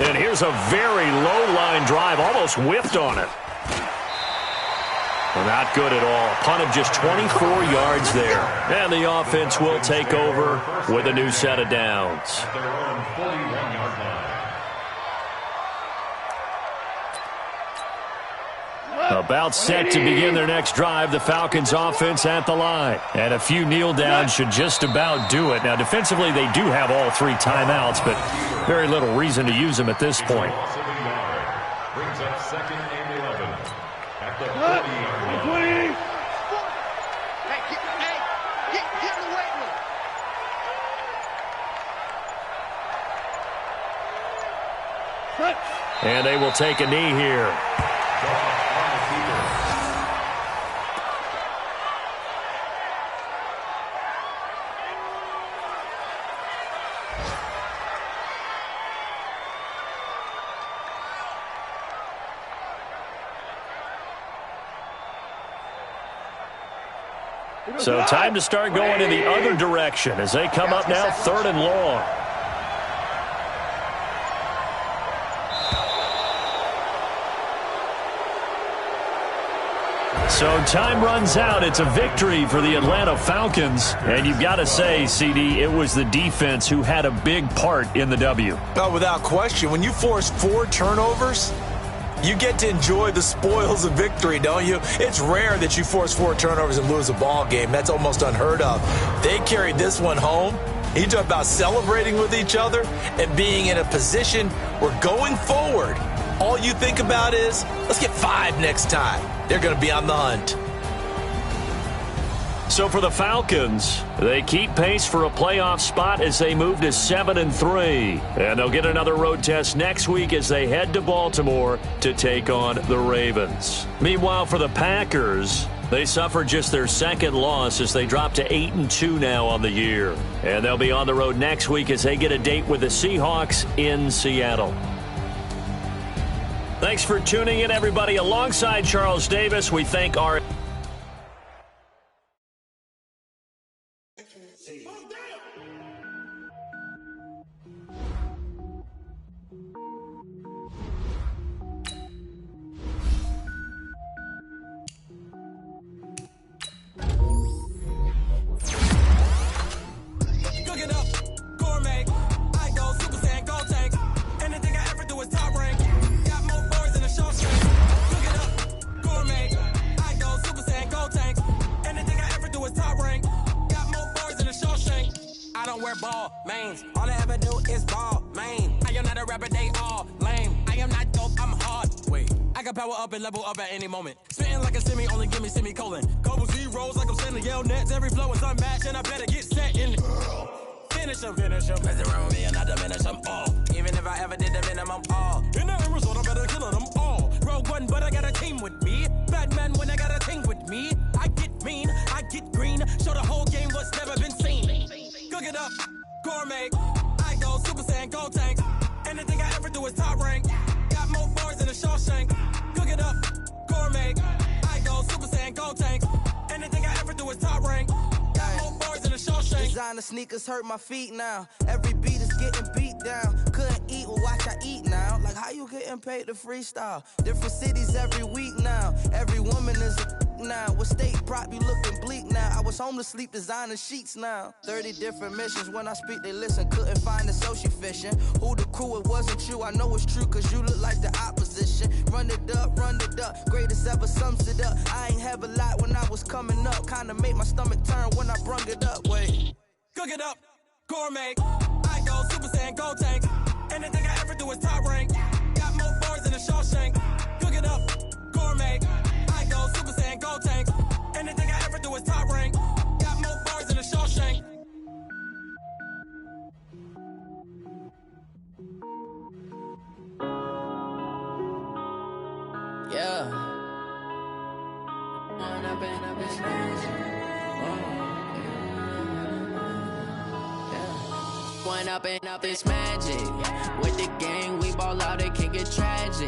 And here's a very low-line drive, almost whiffed on it. Well, not good at all. Punt of just 24 yards there. And the offense will take over with a new set of downs. About set to begin their next drive, the Falcons offense at the line. And a few kneel downs should just about do it. Now, defensively, they do have all 3 timeouts, but very little reason to use them at this point.
Brings up 2nd and 11 at the 40-yard line.
Get in the weight room.
And they will take a knee here. So time to start going in the other direction as they come up now 3rd and long. So time runs out. It's a victory for the Atlanta Falcons. And you've got to say, CD, it was the defense who had a big part in the W.
Oh, without question. When you force 4 turnovers, You get to enjoy the spoils of victory, don't you? It's rare that you force 4 turnovers and lose a ball game. That's almost unheard of. They carried this one home. You talk about celebrating with each other and being in a position where going forward, all you think about is, let's get 5 next time. They're going to be on the hunt.
So for the Falcons, they keep pace for a playoff spot as they move to 7-3. And they'll get another road test next week as they head to Baltimore to take on the Ravens. Meanwhile, for the Packers, they suffered just their second loss as they drop to 8-2 now on the year. And they'll be on the road next week as they get a date with the Seahawks in Seattle. Thanks for tuning in, everybody. Alongside Charles Davis, we thank our...
Ball, mains. All I ever do is ball, main. I am not a rapper, they all lame. I am not dope, I'm hard. Wait, I can power up and level up at any moment. Spitting like a semi, only give me semicolon. Couple zeros like I'm sending yell nets. Every flow is unmatched, and I better get set in. Finish them. Mess around with me and I diminish them all. Even if I ever did the minimum, all. In the end result, I better kill them all. Rogue one, but I got a team with me. Batman when I got a team with me. I get mean, I get green. Show the whole game what's never been seen. Cook it up, gourmet. I go Super Saiyan, gold tank. Anything I ever do is top rank. Got more bars than a Shawshank. Cook it up, gourmet. I go Super Saiyan, gold tank. Anything I ever do is top rank. Got more bars than a Shawshank.
Designer sneakers hurt my feet now. Every beat is getting beat down. Couldn't eat, well watch I eat now. Like how you getting paid to freestyle? Different cities every week now. Every woman is a now. With state prop, you looking bleak now. I was home to sleep, designing sheets now. 30 different missions. When I speak, they listen. Couldn't find it, so she fishing. Who the crew, it wasn't you. I know it's true, cause you look like the opposition. Run it up. Greatest ever sums it up. I ain't have a lot when I was coming up. Kinda made my stomach turn when I brung it up. Wait.
Cook it up, gourmet. I go Super Saiyan, gold tank. Anything I ever do is top rank. Got more bars than a Shawshank. Cook it up, gourmet. I go Super Saiyan, gold tank. Anything I ever do is top rank. Got more bars than a Shawshank.
Yeah.
One up and up is magic. With the gang, we ball out, it can get tragic.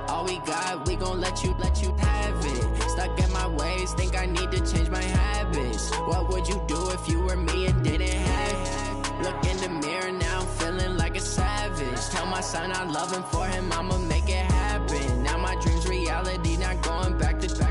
All we got, we gon' let you have it. Stuck in my ways, think I need to change my habits. What would you do if you were me and didn't have it? Look in the mirror now, I'm feeling like a savage. Tell my son I love him, for him I'ma make it happen. Now my dream's reality, not going back to.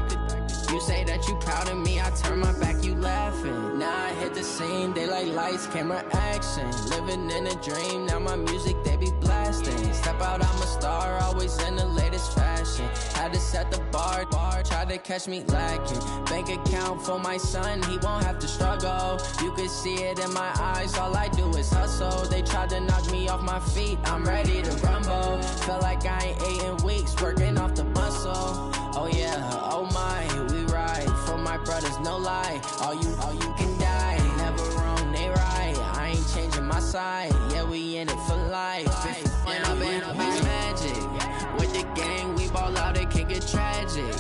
You say that you proud of me, I turn my back, you laughing. Now I hit the scene, daylight lights, camera action. Living in a dream, now my music, they be blasting. Step out, I'm a star, always in the latest fashion. Had to set the bar, try to catch me lacking. Bank account for my son, he won't have to struggle. You can see it in my eyes, all I do is hustle. They tried to knock me off my feet, I'm ready to rumble. Felt like I ain't ate in weeks, working off the muscle. Oh yeah, oh my, we ride for my brothers, no lie. All you can die, never wrong, they right. I ain't changing my side, yeah, we in it for life. When I've been up is magic. With the gang, we ball out, it can get tragic.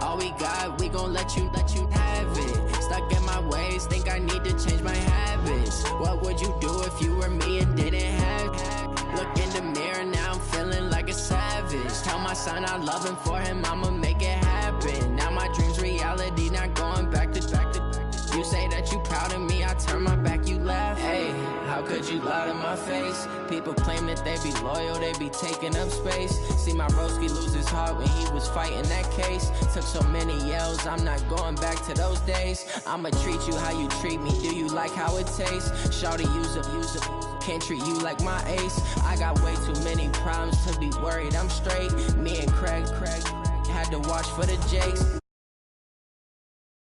All we got, we gon' let you have it. Stuck in my ways, think I need to change my habits. What would you do if you were me and didn't have it? Look in the mirror, now I'm feeling like a savage. Tell my son I love him, for him I'ma make it happen. Now my dream's reality, not going back to. You say that you proud of me, I turn my back, you laugh. Hey, how could you lie to my face? People claim that they be loyal, they be taking up space. See my broski lose his heart when he was fighting that case. Took so many yells, I'm not going back to those days. I'ma treat you how you treat me, do you like how it tastes? Shawty, use up, can't treat you like my ace. I got way too many problems to be worried, I'm straight. Me and Craig had to watch for the Jakes.